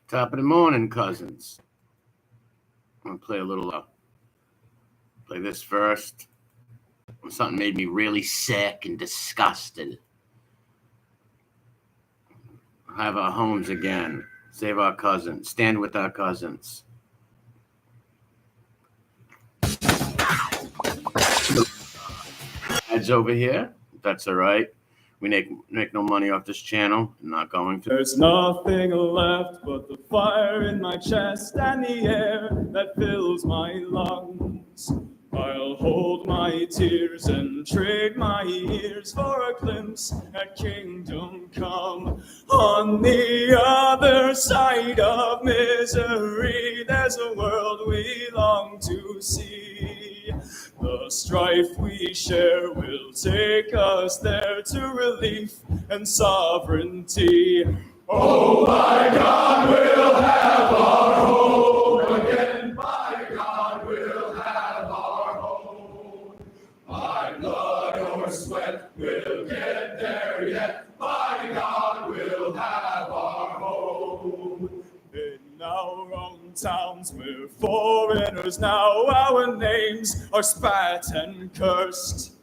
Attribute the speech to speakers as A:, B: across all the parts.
A: Top of the morning, cousins. I'm gonna play a little. Play this first. Something made me really sick and disgusted. Have our homes again. Save our cousins. Stand with our cousins. Ads over here. That's all right. We make no money off this channel. I'm not going to.
B: There's nothing left but the fire in my chest and the air that fills my lungs. I'll hold my tears and trade my ears for a glimpse at kingdom come. On the other side of misery, there's a world we long to see. The strife we share will take us there to relief and sovereignty. Oh my God, we'll have our home again. My God, we'll have our home. My blood or sweat will get there yet. My God, we'll have our home. In our own towns, we're foreigners now. Our names are spat and cursed.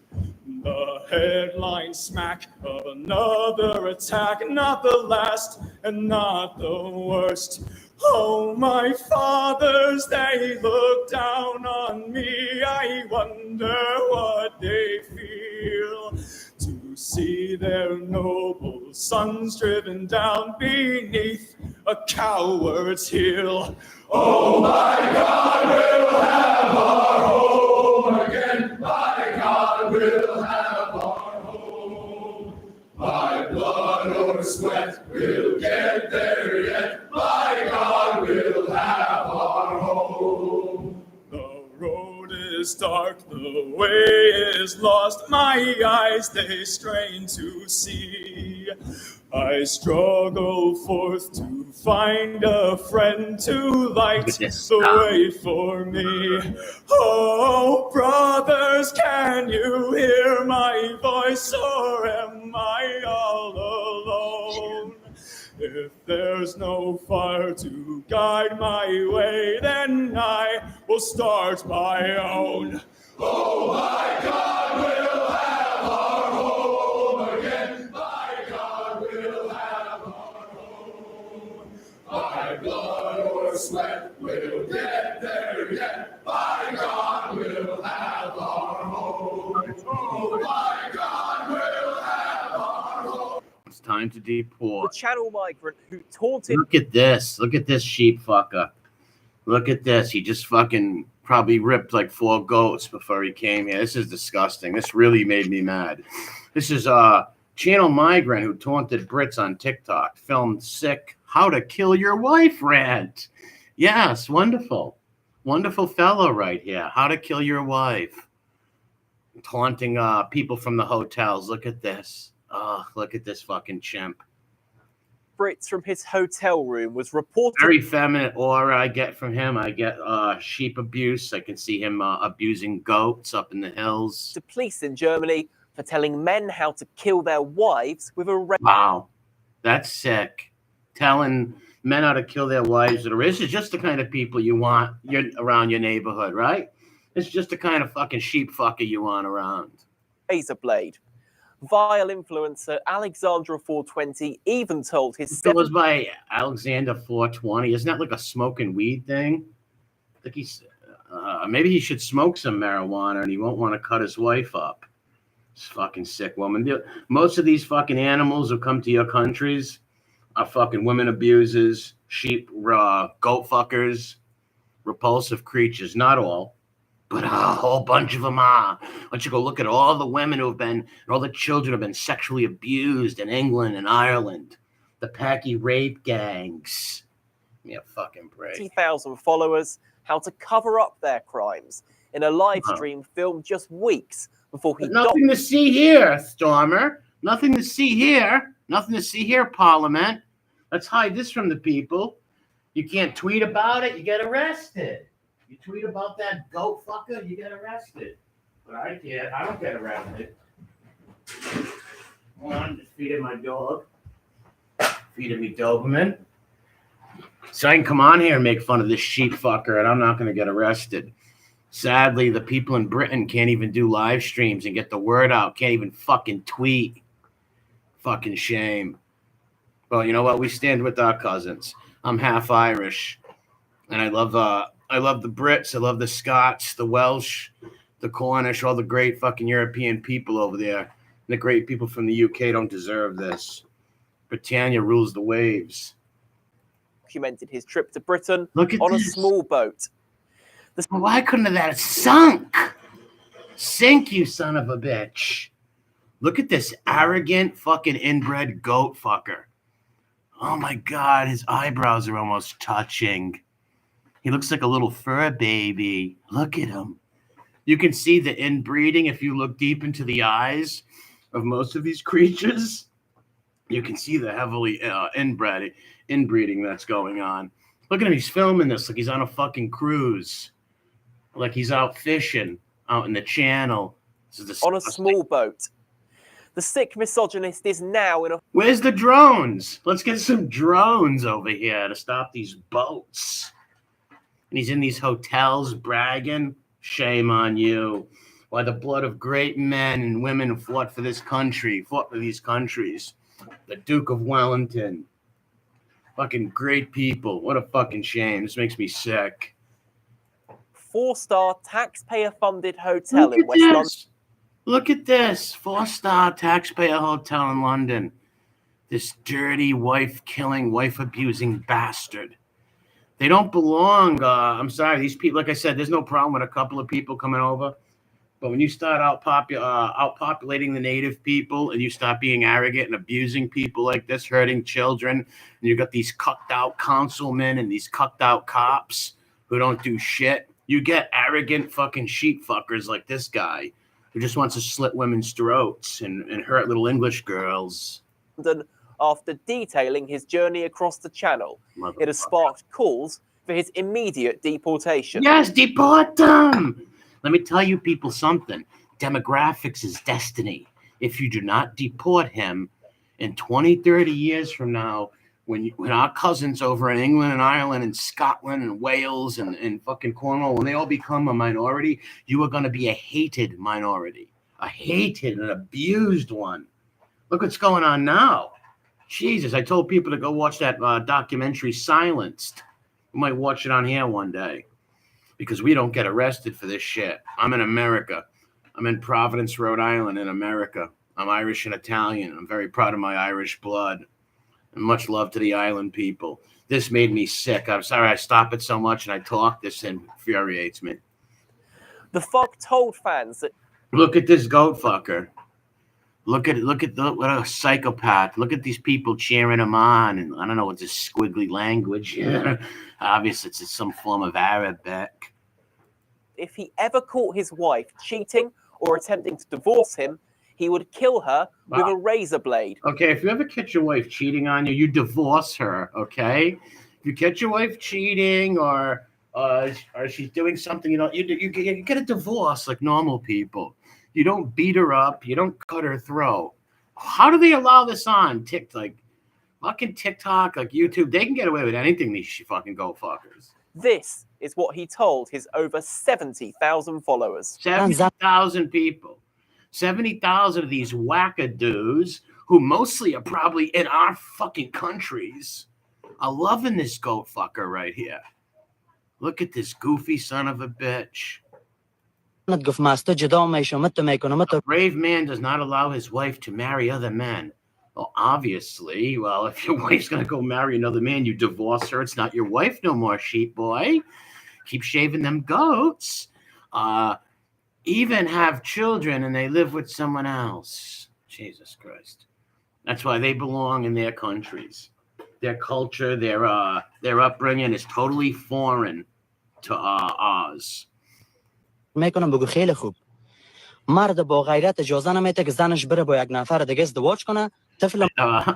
B: The headline smack of another attack, not the last and not the worst. Oh, my fathers, they look down on me. I wonder what they feel to see their noble sons driven down beneath a coward's heel. Oh, my God, we'll have our home again. My God, we'll have our home. My blood or sweat will get there yet. My God, we'll have our home. The road is dark, the way is lost. My eyes, they strain to see. I struggle forth to find a friend to light the way for me. Oh, brothers, can you hear my voice, or am I all alone? If there's no fire to guide my way, then I will start my own. Oh, my God, we'll have our home again. My God, we'll have our home. My blood or sweat will get there yet. My God, we'll have our home. Oh, my God, we'll have our home.
A: It's time to deport.
C: The channel migrant who taunted.
A: Look at this. Look at this sheep fucker. Look at this. He just fucking probably ripped like 4 goats before he came here. This is disgusting. This really made me mad. This is channel migrant who taunted Brits on TikTok. Filmed sick how to kill your wife rant. Yes, wonderful. Wonderful fellow right here. How to kill your wife. Taunting people from the hotels. Look at this. Oh, look at this fucking chimp.
C: Brits from his hotel room was reported.
A: Very feminine aura I get from him. I get sheep abuse. I can see him abusing goats up in the hills.
C: To police in Germany for telling men how to kill their wives with a
A: wow, that's sick. Telling men how to kill their wives. This is just the kind of people you want around your neighborhood, right? It's just the kind of fucking sheep fucker you want around.
C: Razor blade. Vile influencer Alexandra 420 even told his.
A: It was by Alexander 420. Isn't that like a smoking weed thing? I think he's maybe he should smoke some marijuana and he won't want to cut his wife up. This fucking sick woman. Most of these fucking animals who come to your countries are fucking women abusers, sheep, goat fuckers, repulsive creatures. Not all. But a whole bunch of them are. Why don't you go look at all the women who have been, and all the children who have been sexually abused in England and Ireland. The Packy rape gangs. Give me a fucking break.
C: 50,000 followers, how to cover up their crimes in a live stream filmed just weeks before he died.
A: Nothing to see here, Stormer. Nothing to see here. Nothing to see here, Parliament. Let's hide this from the people. You can't tweet about it, you get arrested. You tweet about that goat fucker, you get arrested. But I can't. I don't get arrested. Hold on, just feeding my dog. Feeding me Doberman. So I can come on here and make fun of this sheep fucker, and I'm not going to get arrested. Sadly, the people in Britain can't even do live streams and get the word out. Can't even fucking tweet. Fucking shame. Well, you know what? We stand with our cousins. I'm half Irish, and I love the Brits. I love the Scots, the Welsh, the Cornish, all the great fucking European people over there. The great people from the UK don't deserve this. Britannia rules the waves.
C: Documented his trip to Britain
A: on
C: a small boat.
A: Why couldn't that have sunk? Sink, you son of a bitch. Look at this arrogant fucking inbred goat fucker. Oh my God, his eyebrows are almost touching. He looks like a little fur baby. Look at him. You can see the inbreeding if you look deep into the eyes of most of these creatures. You can see the heavily inbreeding that's going on. Look at him. He's filming this like he's on a fucking cruise. Like he's out fishing out in the channel.
C: On a small boat. The sick misogynist is now in a...
A: Where's the drones? Let's get some drones over here to stop these boats. And he's in these hotels bragging. Shame on you. Why the blood of great men and women fought for this country, fought for these countries. The Duke of Wellington. Fucking great people. What a fucking shame. This makes me sick.
C: 4-star taxpayer-funded hotel in West London.
A: Look at this. 4-star taxpayer hotel in London. This dirty, wife-killing, wife-abusing bastard. They don't belong. I'm sorry. These people, like I said, there's no problem with a couple of people coming over. But when you start outpopulating the native people and you start being arrogant and abusing people like this, hurting children, and you got these cucked out councilmen and these cucked out cops who don't do shit, you get arrogant fucking sheep fuckers like this guy who just wants to slit women's throats and hurt little English girls.
C: After detailing his journey across the channel, it has sparked calls for his immediate deportation.
A: Yes, deport them! Let me tell you people something. Demographics is destiny. If you do not deport him, in 20, 30 years from now, when our cousins over in England and Ireland and Scotland and Wales and fucking Cornwall, when they all become a minority, you are going to be a hated minority. A hated and abused one. Look what's going on now. Jesus, I told people to go watch that documentary Silenced. We might watch it on here one day. Because we don't get arrested for this shit. I'm in America. I'm in Providence, Rhode Island in America. I'm Irish and Italian. I'm very proud of my Irish blood. And much love to the island people. This made me sick. I'm sorry I stop it so much and I talk. This infuriates me.
C: The fuck told fans that...
A: Look at this goat fucker. Look at what a psychopath. Look at these people cheering him on. And I don't know what's this squiggly language. Obviously, it's some form of Arabic.
C: If he ever caught his wife cheating or attempting to divorce him, he would kill her with a razor blade.
A: Okay, if you ever catch your wife cheating on you, you divorce her, okay? If you catch your wife cheating or she's doing something, you get a divorce like normal people. You don't beat her up. You don't cut her throat. How do they allow this on TikTok? Fucking TikTok, like YouTube, they can get away with anything, these fucking go fuckers.
C: This is what he told his over 70,000 followers.
A: 70,000 people. 70,000 of these wackadoos who mostly are probably in our fucking countries are loving this goat fucker right here. Look at this goofy son of a bitch. A brave man does not allow his wife to marry other men. Well, obviously, if your wife's going to go marry another man, you divorce her. It's not your wife no more, sheep boy. Keep shaving them goats. Even have children and they live with someone else. Jesus Christ. That's why they belong in their countries. Their culture, their upbringing is totally foreign to ours.
D: میکنم بگو خیلی خوب مرد با غیرت اجازه نمیده که زنش بره با یک نفر دیگه ازدواج کنه طفل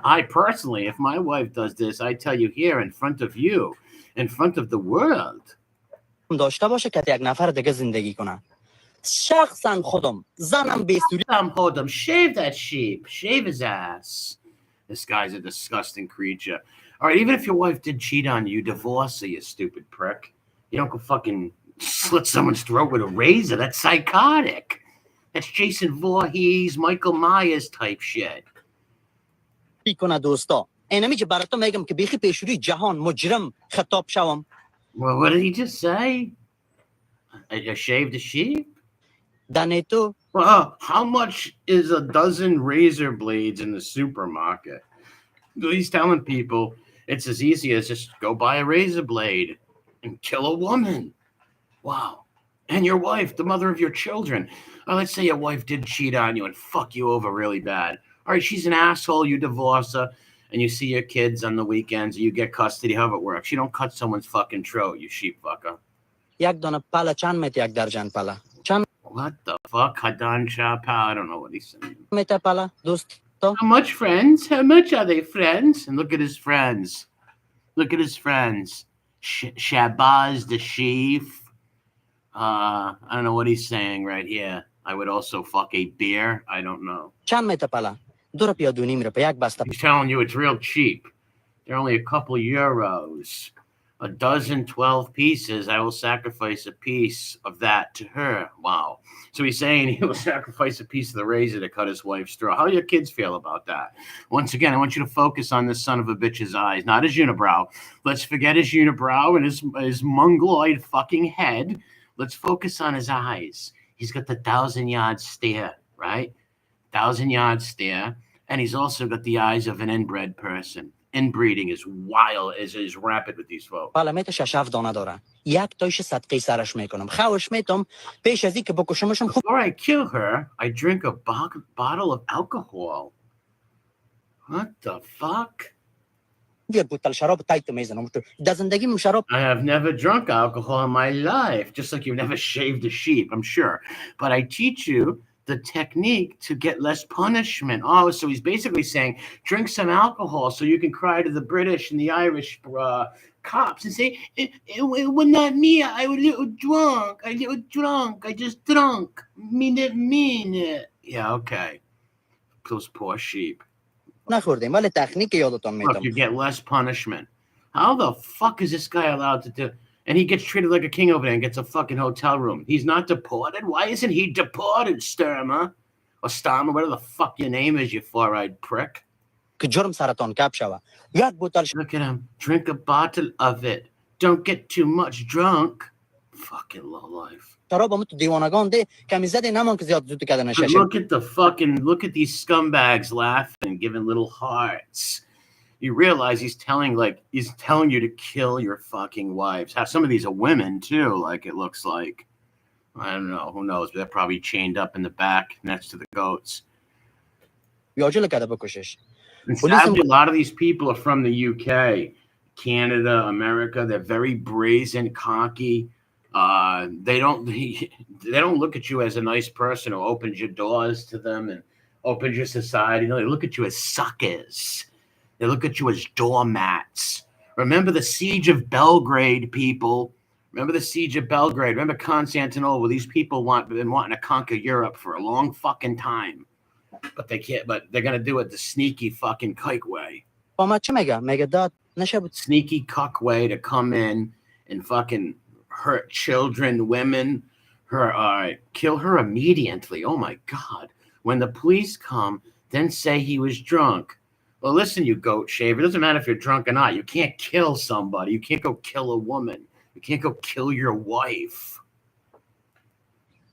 A: I personally, if my wife does this, I tell you here in front of you, in front of the world,
D: داشته باشه که یک نفر دیگه زندگی کنه شخصا خودم زنم بیسوری
A: خودم shave that sheep, shave his ass. This guy's a disgusting creature. All right, even if your wife did cheat on you, divorce her, you stupid prick. You don't go fucking slit someone's throat with a razor. That's psychotic. That's Jason Voorhees, Michael Myers type shit.
D: کنه دوستا اینمی که براتون میگم که بیخی پیشوری جهان مجرم خطاب شوم.
A: Well, what did he just say? I shaved a sheep?
D: دانیتو
A: Well, how much is a dozen razor blades in the supermarket? He's telling people it's as easy as just go buy a razor blade and kill a woman. Wow. And your wife, the mother of your children. Let's say your wife did cheat on you and fuck you over really bad. All right, she's an asshole. You divorce her and you see your kids on the weekends. You get custody, however it works. You don't cut someone's fucking throat, you sheep fucker.
D: یک دانه پله چند میت یک درجن پله چند
A: What the fuck? Hadan Chapa? I don't know what he's saying.
D: میت پله دوست
A: How much friends? How much are they friends? And look at his friends. Look at his friends. Shabazz the sheaf. I don't know what he's saying right here. I would also fuck a beer. I don't know.
D: چند میت پله دو روپیا دو نیم روپیا یک بسته
A: He's telling you it's real cheap. They're only a couple euros. A dozen, 12 pieces. I will sacrifice a piece of that to her. Wow. So he's saying he will sacrifice a piece of the razor to cut his wife's throat. How do your kids feel about that? Once again, I want you to focus on this son of a bitch's eyes, not his unibrow. Let's forget his unibrow and his mongoloid fucking head. Let's focus on his eyes. He's got the 1,000-yard stare, right? 1,000-yard stare. And he's also got the eyes of an inbred person. Inbreeding is wild, is rapid with these folks.
D: پله میت شش دانه داره یک تایش صدقی سرش میکنم خوش میتم پیش از این که بکشمشم خوب
A: Before I kill her, I drink a bottle of alcohol. What the fuck?
D: بیار بوتل شراب تایت میزنم در زندگیم شراب
A: I have never drunk alcohol in my life, just like you've never shaved a sheep, I'm sure. But I teach you the technique to get less punishment. Oh, so he's basically saying, drink some alcohol so you can cry to the British and the Irish cops and say, it was not me. I was a little drunk. I just drunk. Mean it. Yeah, okay. Those poor sheep.
D: نخوردیم ولی تکنیک یادتون
A: Look,
D: میدم
A: you get less punishment. How the fuck is this guy allowed to do? And he gets treated like a king over there and gets a fucking hotel room. He's not deported? Why isn't he deported, Sturma? Or Starmer, whatever the fuck your name is, you four-eyed prick.
D: که جرم سرطان کپ شوه یک بوتل
A: Look at him. Drink a bottle of it. Don't get too much drunk. Fucking lowlife.
D: شراب هم تو دیوانگان ده کمی زده نمان که زیاد زود کردن
A: But
D: نششه
A: look at these scumbags laughing, giving little hearts. You realize he's telling you to kill your fucking wives. Some of these are women too, like it looks like. I don't know, who knows, but they're probably chained up in the back next to the goats.
D: یاجل کرده بکشش
A: And sadly, a lot of these people are from the UK, Canada, America. They're very brazen, cocky. They don't look at you as a nice person who opens your doors to them and opens your society. No, they look at you as suckers. They look at you as doormats. Remember the siege of Belgrade, people. Remember the siege of Belgrade. Remember Constantinople. These people been wanting to conquer Europe for a long fucking time. But they can't. But they're going to do it the sneaky fucking kike way.
D: آمد چه میگه میگه داد نشه بود
A: Sneaky cuck way to come in and fucking hurt children, women, kill her immediately. Oh my God. When the police come, then say he was drunk. Well, listen, you goat shaver. It doesn't matter if you're drunk or not. You can't kill somebody. You can't go kill a woman. You can't go kill your wife.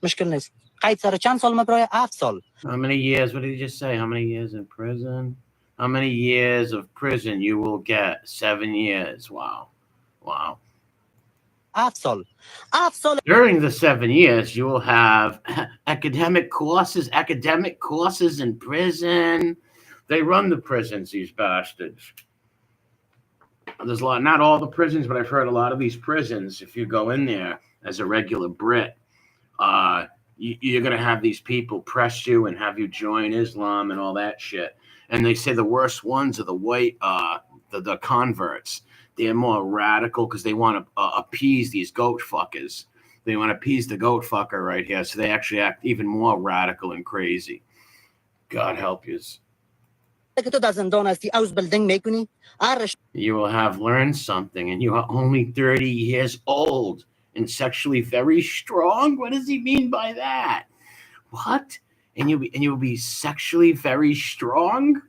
D: مشکل نیست قید سر چند سال مبرای 7 سال
A: How many years? What did he just say? How many years in prison? How many years of prison you will get? 7 years. Wow.
D: 7 سال 7 سال
A: During the 7 years, you will have academic courses in prison. They run the prisons, these bastards. There's a lot, not all the prisons, but I've heard a lot of these prisons, if you go in there as a regular Brit, you're going to have these people press you and have you join Islam and all that shit. And they say the worst ones are the white, the converts. They're more radical because they want to appease these goat fuckers. They want to appease the goat fucker right here. So they actually act even more radical and crazy. God help yous.
D: که تو در زندان هستی اوز بلدنگ میکنی
A: You will have learned something, and you are only 30 years old and sexually very strong. What does he mean by that? What? And you'll be sexually very strong?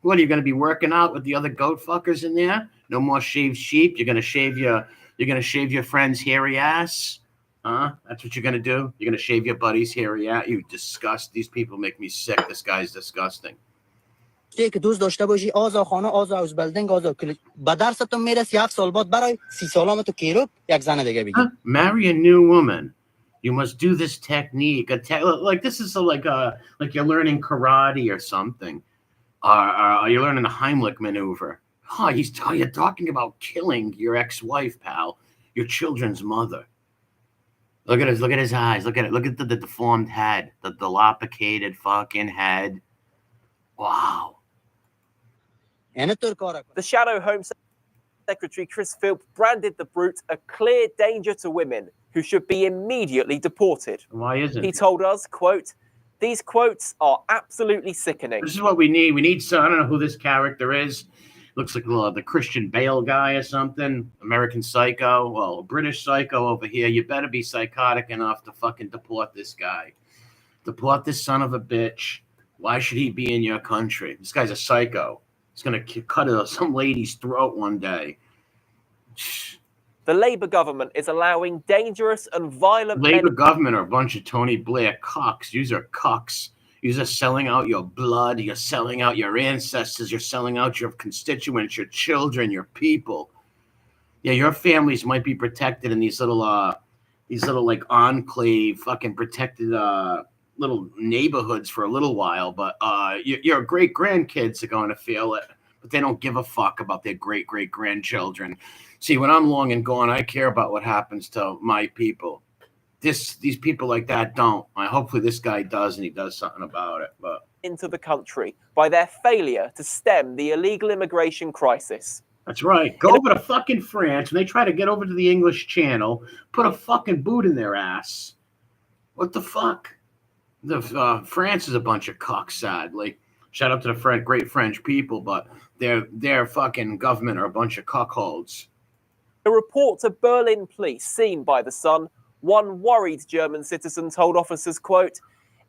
A: What, are you going to be working out with the other goat fuckers in there? No more shaved sheep. You're going to shave your friend's hairy ass? Huh? That's what you're going to do? You're going to shave your buddy's hairy ass? You disgust. These people make me sick. This guy's disgusting.
D: که دوست داشته باشی آزا خانه آزا اوز بلدنگ آزا کلی با درستون میرسی 7 سال بعد برای 30 سالام تو کیروب یک زن دیگه بگی
A: Marry a new woman. You must do this technique. Like this is like you're learning karate or something. Are you learning the Heimlich maneuver? Oh, you're talking about killing your ex-wife, pal, your children's mother. Look at his eyes. Look at it. Look at the deformed head, the dilapidated fucking head. Wow.
D: یعنی تو کار
C: The Shadow Home Secretary Chris Philp branded the brute a clear danger to women who should be immediately deported.
A: Why isn't
C: He told us, quote, "These quotes are absolutely sickening."
A: This is what we need. We need some. I don't know who this character is. Looks like the Christian Bale guy or something. American Psycho. Well, British Psycho over here. You better be psychotic enough to fucking deport this guy. Deport this son of a bitch. Why should he be in your country? This guy's a psycho. He's going to cut some lady's throat one day.
C: The Labour government is allowing dangerous and violent
A: Labour government are a bunch of Tony Blair cucks. These are cucks. These are selling out your blood. You're selling out your ancestors. You're selling out your constituents, your children, your people. Yeah, your families might be protected in these little like enclave, fucking protected little neighborhoods for a little while. But your great grandkids are going to feel it. But they don't give a fuck about their great grandchildren. See, when I'm long and gone, I care about what happens to my people. These people like that don't. Hopefully this guy does, and he does something about it. But
C: into the country by their failure to stem the illegal immigration crisis.
A: That's right. Go over to fucking France, and they try to get over to the English Channel, put a fucking boot in their ass. What the fuck? France is a bunch of cocks, sadly. Shout out to the great French people, but their fucking government are a bunch of cuckolds.
C: A report to Berlin police seen by The Sun, one worried German citizen told officers, quote,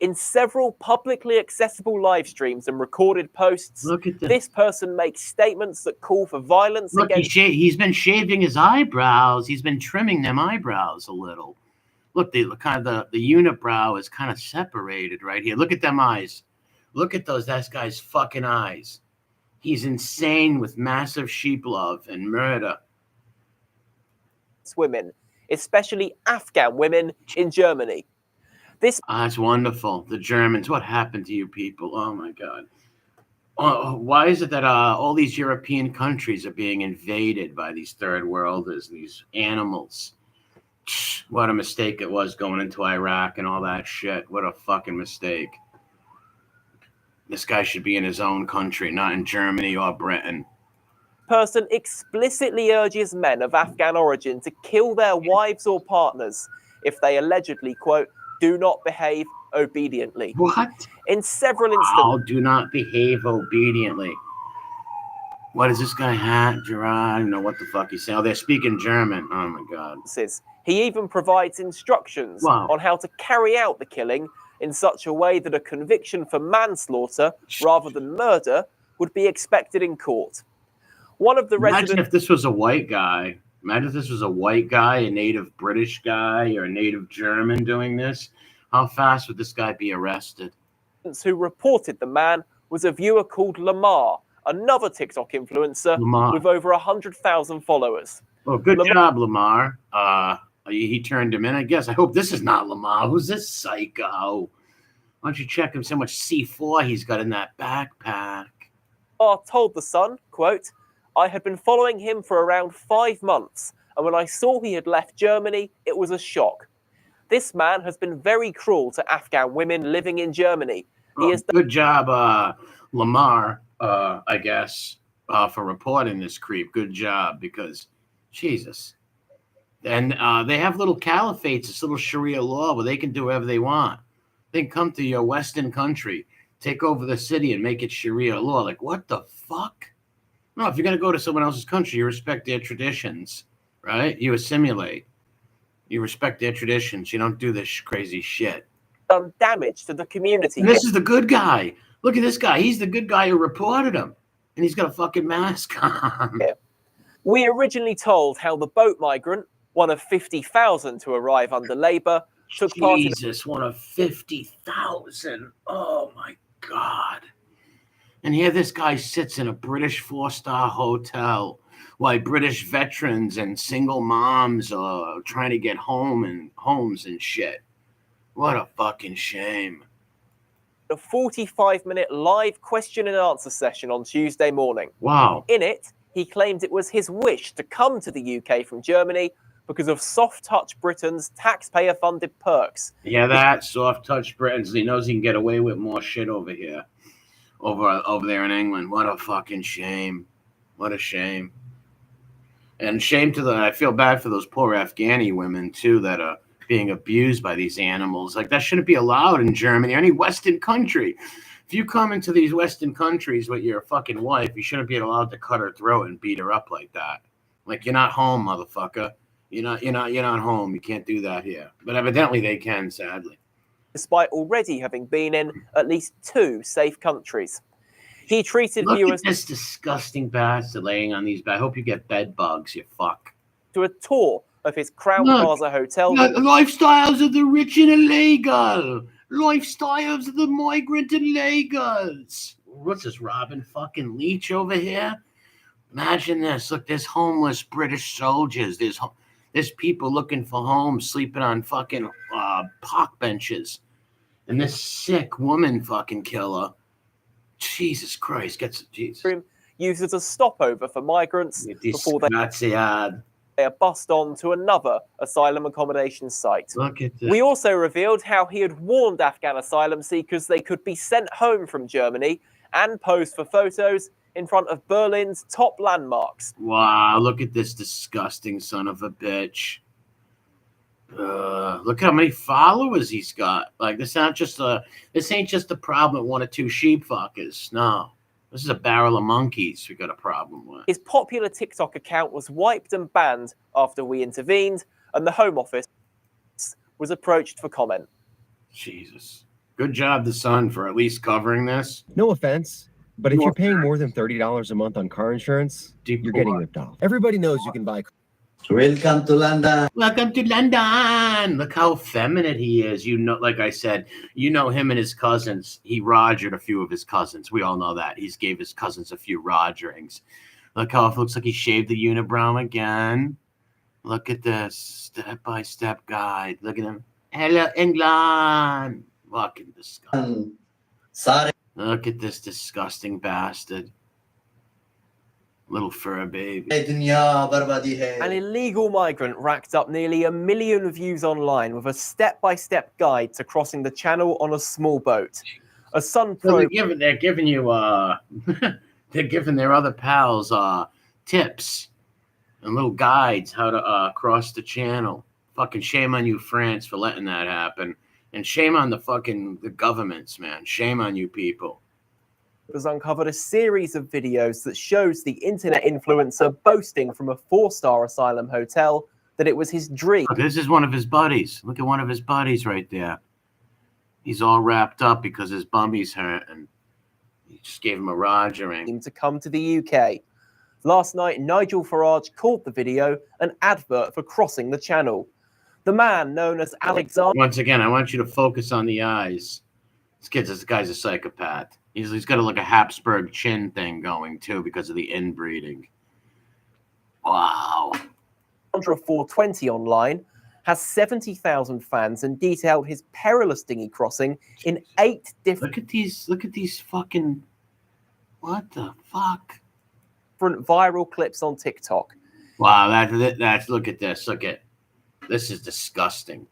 C: "In several publicly accessible live streams and recorded posts, this person makes statements that call for violence against..."
A: He's been shaving his eyebrows. He's been trimming them eyebrows a little. Look, the unibrow is kind of separated right here. Look at them eyes. Look at that guy's fucking eyes. He's insane with massive sheep love and murder.
C: Women, especially Afghan women in Germany.
A: That's wonderful. The Germans, what happened to you people? Oh my God. Why is it that all these European countries are being invaded by these third worlders, these animals? What a mistake it was going into Iraq and all that shit. What a fucking mistake. This guy should be in his own country, not in Germany or Britain.
C: Person explicitly urges men of Afghan origin to kill their wives or partners if they allegedly, quote, "do not behave obediently."
A: What?
C: In several instances.
A: Do not behave obediently. What does this guy have, Gerard? I don't know what the fuck he's saying. Oh, they're speaking German. Oh my God.
C: He even provides instructions on how to carry out the killing in such a way that a conviction for manslaughter rather than murder would be expected in court. One of the
A: Imagine if this was a white guy. Imagine if this was a white guy, a native British guy, or a native German doing this. How fast would this guy be arrested?
C: Who reported the man was a viewer called Lamar, another TikTok influencer with over 100,000 followers.
A: Well, good job, Lamar. He turned him in, I guess. I hope this is not Lamar. Who's this psycho? Why don't you check him? So much C4 he's got in that backpack.
C: Lamar told The Sun, quote, "I had been following him for around 5 months, and when I saw he had left Germany, it was a shock. This man has been very cruel to Afghan women living in Germany."
A: Good job, Lamar, I guess, for reporting this creep. Good job, because, Jesus. And they have little caliphates, this little Sharia law where they can do whatever they want. They can come to your Western country, take over the city and make it Sharia law. Like, what the fuck? No, if you're going to go to someone else's country, you respect their traditions, right? You assimilate. You respect their traditions. You don't do this crazy shit.
C: Done damage to the community.
A: And this is the good guy. Look at this guy. He's the good guy who reported him. And he's got a fucking mask on.
C: Yeah. We originally told how the boat Migrant, one of 50,000 to arrive under Labour, took part in...
A: Jesus, one of 50,000. Oh, my God. And here this guy sits in a British 4-star hotel while British veterans and single moms are trying to get homes and shit. What a fucking shame.
C: A 45-minute live question and answer session on Tuesday morning.
A: Wow.
C: In it, he claimed it was his wish to come to the UK from Germany because of Soft Touch Britain's taxpayer-funded perks.
A: Yeah, that Soft Touch Britain's. He knows he can get away with more shit over here, over there in England. What a fucking shame. What a shame. And shame to I feel bad for those poor Afghani women too that are being abused by these animals. Like, that shouldn't be allowed in Germany or any Western country. If you come into these Western countries with your fucking wife, you shouldn't be allowed to cut her throat and beat her up like that. Like, you're not home, motherfucker. You're not home. You can't do that here. But evidently they can, sadly.
C: Despite already having been in at least 2 safe countries. He treated
A: Look
C: viewers
A: at this disgusting bastard laying on these beds. I hope you get bed bugs, you fuck.
C: to a tour of his Crown Plaza hotel.
A: Lifestyles of the rich and illegal. Lifestyles of the migrant and illegals. What's this, Robin fucking Leach over here? Imagine this. Look, there's homeless British soldiers. There's people looking for homes, sleeping on fucking park benches. And this sick woman fucking killer. Jesus Christ. Jesus.
C: Used as a stopover for migrants before they are bussed on to another asylum accommodation site.
A: Look at this.
C: We also revealed how he had warned Afghan asylum seekers they could be sent home from Germany and posed for photos in front of Berlin's top landmarks.
A: Wow, look at this disgusting son of a bitch. Look how many followers he's got. Like, this ain't just a problem with 1 or 2 sheep fuckers. No. This is a barrel of monkeys we got a problem with.
C: His popular TikTok account was wiped and banned after we intervened, and the Home Office was approached for comment.
A: Jesus. Good job, the Sun, for at least covering this.
E: No offense, but if you're paying more than $30 a month on car insurance, you're getting ripped off. Everybody knows you can buy.
F: Welcome to London.
A: Welcome to London. Look how effeminate he is. You know, like I said, you know him and his cousins. He rogered a few of his cousins. We all know that. He's gave his cousins a few rogerings. Look how it looks like he shaved the unibrow again. Look at this step-by-step guide. Look at him. Hello, England. Fucking disgusting.
F: Sorry.
A: Look at this disgusting bastard. Little fur baby.
C: An illegal migrant racked up nearly 1 million views online with a step-by-step guide to crossing the channel on a small boat. A Sun
A: So
C: probe...
A: they're giving you they're giving their other pals tips and little guides how to cross the channel. Fucking shame on you, France, for letting that happen. And shame on the governments, man. Shame on you people.
C: has uncovered a series of videos that shows the internet influencer boasting from a 4-star asylum hotel that it was his dream.
A: This is one of his buddies. Look at one of his buddies right there. He's all wrapped up because his bummy's hurt, and he just gave him a rogering.
C: To come to the UK. Last night, Nigel Farage called the video an advert for crossing the channel. The man known as Alexander...
A: Once again, I want you to focus on the eyes. This guy's a psychopath. He's got like a Habsburg chin thing going too because of the inbreeding. Wow.
C: 420 online has 70,000 fans and detailed his perilous dinghy crossing in 8 different...
A: Look at these fucking... What the fuck?
C: Different viral clips on TikTok.
A: Wow, that's look at this. This is disgusting.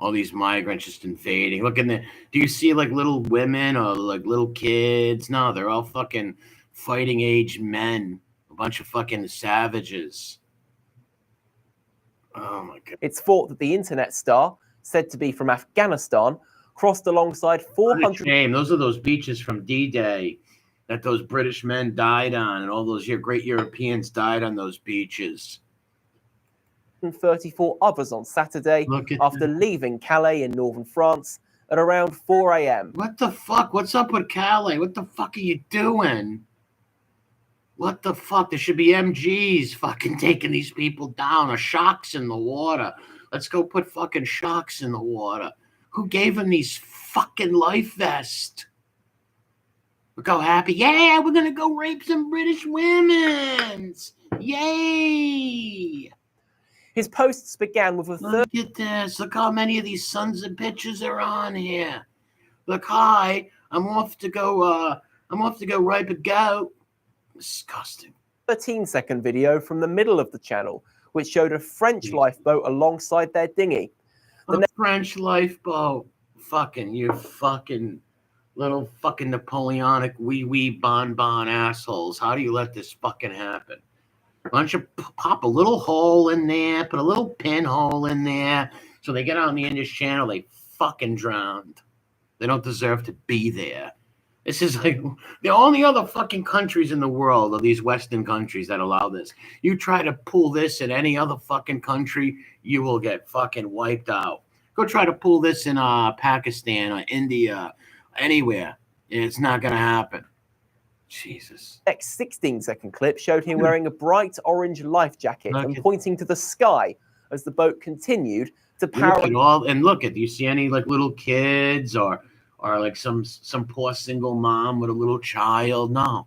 A: All these migrants just invading. Look in there. Do you see like little women or like little kids? No, they're all fucking fighting age men. A bunch of fucking savages. Oh my God.
C: It's thought that the internet star, said to be from Afghanistan, crossed alongside
A: What a
C: 400
A: shame. Those are those beaches from D-Day that those British men died on, and all those great Europeans died on those beaches.
C: 34 others on Saturday
A: Look at
C: after
A: that.
C: leaving Calais in northern France at around 4 a.m.
A: What the fuck? What's up with Calais? What the fuck are you doing? What the fuck? There should be MGs fucking taking these people down, or sharks in the water. Let's go put fucking sharks in the water. Who gave them these fucking life vests? Look how happy. Yeah, we're going to go rape some British women. Yay.
C: His posts began with a
A: Look at this. Look how many of these sons of bitches are on here. Look, hi. I'm off to go rape a goat. Disgusting.
C: 13-second video from the middle of the channel, which showed a French lifeboat alongside their dinghy.
A: A French lifeboat. Fucking, you fucking little fucking Napoleonic wee bonbon assholes. How do you let this fucking happen? Why don't you pop a little hole in there, put a little pinhole in there, so they get out on the English Channel, they fucking drowned. They don't deserve to be there. This is like the only other fucking countries in the world are these Western countries that allow this. You try to pull this in any other fucking country, you will get fucking wiped out. Go try to pull this in Pakistan or India, anywhere. It's not going to happen. Jesus.
C: The next 16-second clip showed him wearing a bright orange life jacket and pointing to the sky as the boat continued to power.
A: Look at, do you see any like little kids or like some poor single mom with a little child? No,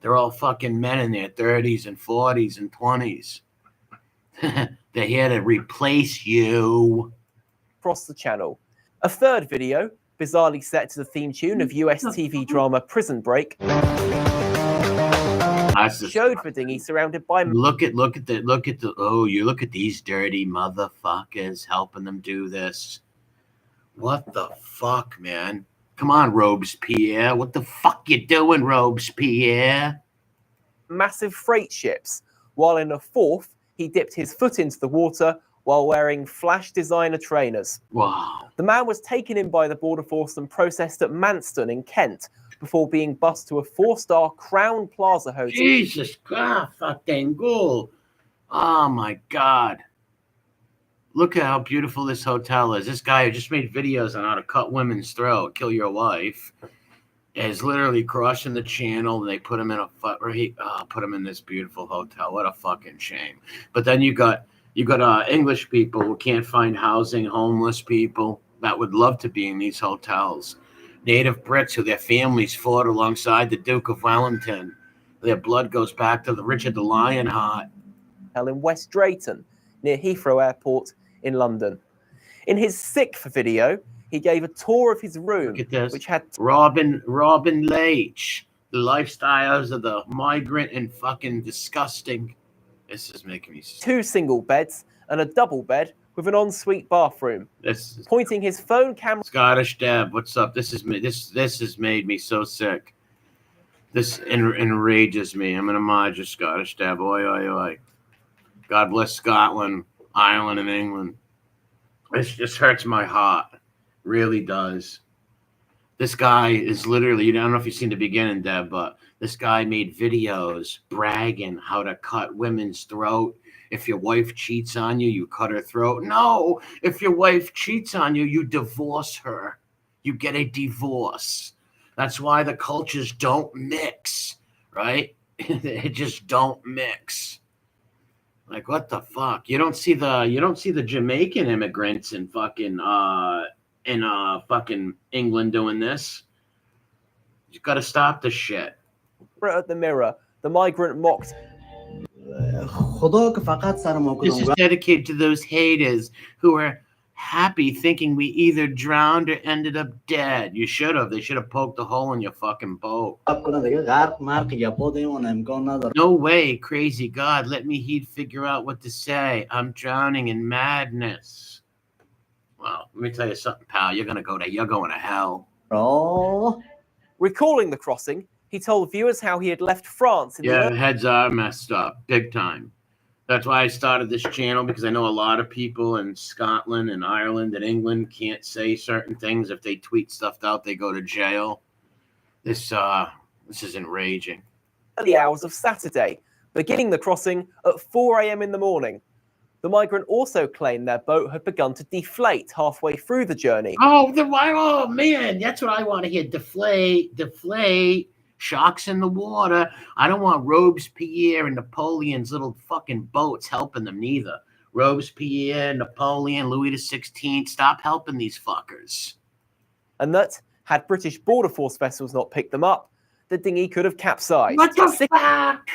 A: they're all fucking men in their 30s and 40s and 20s. They're here to replace you.
C: Across the channel. A third video, bizarrely set to the theme tune of US TV drama Prison Break, showed the dinghy surrounded by.
A: Look at these dirty motherfuckers helping them do this. What the fuck, man? Come on, Robespierre. What the fuck you doing, Robespierre?
C: Massive freight ships, while in a fourth, he dipped his foot into the water while wearing Flash designer trainers.
A: Wow.
C: The man was taken in by the Border Force and processed at Manston in Kent before being bused to a 4-star Crown Plaza hotel.
A: Jesus Christ, fucking ghoul. Oh my God. Look at how beautiful this hotel is. This guy who just made videos on how to cut women's throat, kill your wife, is literally crossing the channel, and they put him in put him in this beautiful hotel. What a fucking shame. But then you got English people who can't find housing, homeless people that would love to be in these hotels. Native Brits who their families fought alongside the Duke of Wellington. Their blood goes back to the Richard the Lionheart.
C: In West Drayton, near Heathrow Airport in London. In his 6th video, he gave a tour of his room,
A: Look at this.
C: which had
A: Robin Leach. The lifestyles of the migrant and fucking disgusting. This is making me sick.
C: 2 single beds and a double bed with an ensuite bathroom.
A: This is
C: Pointing his phone camera.
A: Scottish Deb, what's up? This has made me so sick. This enrages me. I'm gonna mod you, Scottish Deb. Oi, oi, oi. God bless Scotland, Ireland, and England. This just hurts my heart. Really does. This guy is literally, I don't know if you've seen the beginning, Deb, but this guy made videos bragging how to cut women's throat. If your wife cheats on you, you cut her throat. No, if your wife cheats on you, you divorce her. You get a divorce. That's why the cultures don't mix, right? They just don't mix. Like, what the fuck? You don't see the Jamaican immigrants in fucking England doing this. You got to stop this shit.
C: At the mirror, the migrant mocked.
A: This is dedicated to those haters who are happy thinking we either drowned or ended up dead. You should have. They should have poked a hole in your fucking boat. No way, crazy God. Let me figure out what to say. I'm drowning in madness. Well, let me tell you something, pal. You're going to hell.
D: Oh.
C: Recalling the crossing, he told viewers how he had left France.
A: Heads are messed up, big time. That's why I started this channel, because I know a lot of people in Scotland and Ireland and England can't say certain things. If they tweet stuff out, they go to jail. This is enraging.
C: Early hours of Saturday, beginning the crossing at 4 a.m. in the morning. The migrant also claimed their boat had begun to deflate halfway through the journey.
A: Oh man, that's what I want to hear. Deflate. Sharks in the water. I don't want Robespierre and Napoleon's little fucking boats helping them neither. Robespierre, Napoleon, Louis XVI, stop helping these fuckers.
C: And that, had British Border Force vessels not picked them up, the dinghy could have capsized.
A: What the fuck?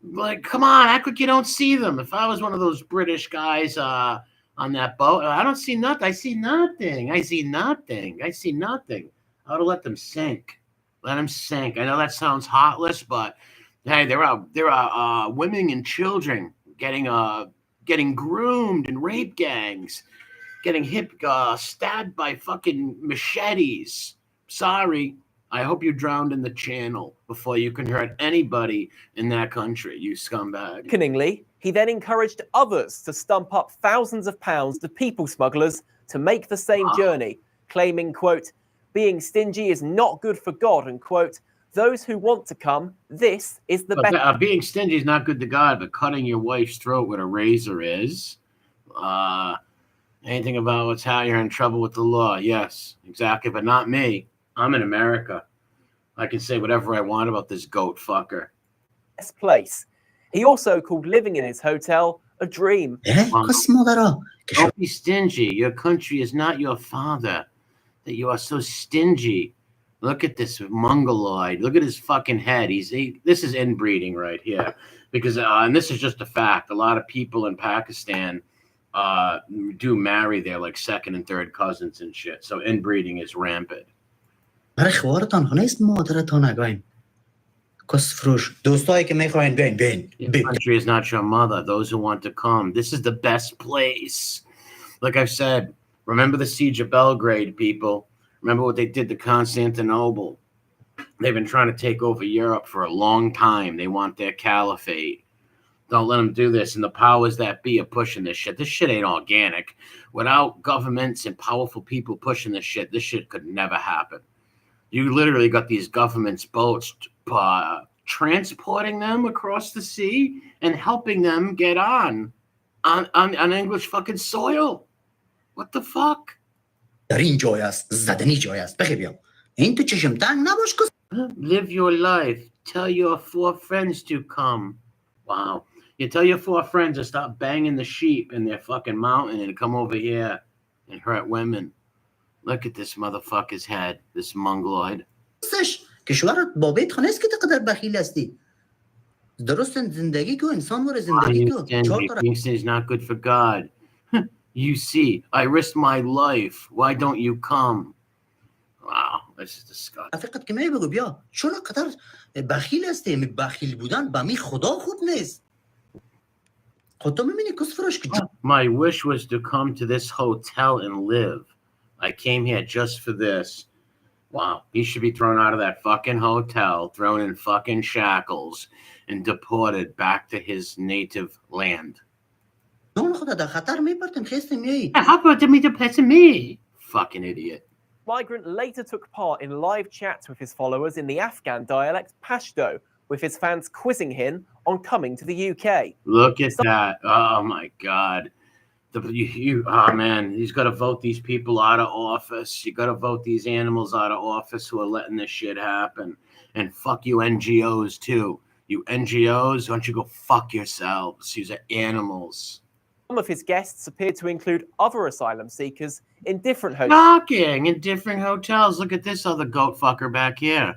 A: Like, come on, act like you don't see them. If I was one of those British guys on that boat, I don't see nothing. I see nothing. I would have let them sink. Let them sink. I know that sounds heartless, but hey, there are women and children getting groomed in rape gangs, getting stabbed by fucking machetes. Sorry. I hope you drowned in the channel before you can hurt anybody in that country, you scumbag.
C: Sickeningly, he then encouraged others to stump up thousands of pounds to people smugglers to make the same journey, claiming, quote, being stingy is not good for God, and, quote, those who want to come, this is the best.
A: Being stingy is not good to God, but cutting your wife's throat with a razor is. Anything about what's how you're in trouble with the law. Yes, exactly, but not me. I'm in America. I can say whatever I want about this goat fucker.
C: Best place. He also called living in his hotel a dream.
A: Don't be stingy. Your country is not your father. That you are so stingy. Look at this mongoloid. Look at his fucking head. This is inbreeding right here, because and this is just a fact. A lot of people in Pakistan do marry their like second and third cousins and shit. So inbreeding is rampant.
D: This
A: country is not your mother. Those who want to come. This is the best place. Like I've said, remember the siege of Belgrade, people. Remember what they did to Constantinople. They've been trying to take over Europe for a long time. They want their caliphate. Don't let them do this. And the powers that be are pushing this shit. This shit ain't organic. Without governments and powerful people pushing this shit could never happen. You literally got these governments' boats transporting them across the sea and helping them get on English fucking soil. What the fuck?
D: Live
A: your life. Tell your 4 friends to come. Wow. You tell your 4 friends to stop banging the sheep in their fucking mountain and come over here and hurt women. Look at this motherfucker's head, this mongoloid. Being not good for God. You see, I risked my life. Why don't you come? Wow, this is disgusting. My wish was to come to this hotel and live. I came here just for this. Wow, he should be thrown out of that fucking hotel, thrown in fucking shackles, and deported back to his native land. How about me? Fucking idiot.
C: Migrant later took part in live chats with his followers in the Afghan dialect Pashto, with his fans quizzing him on coming to the UK.
A: Look at that. Oh my God. Oh man, he's got to vote these people out of office. You got to vote these animals out of office who are letting this shit happen. And fuck you NGOs too. You NGOs, why don't you go fuck yourselves? You're animals.
C: Some of his guests appeared to include other asylum seekers in different hotels.
A: Shocking, in different hotels. Look at this other goat fucker back here.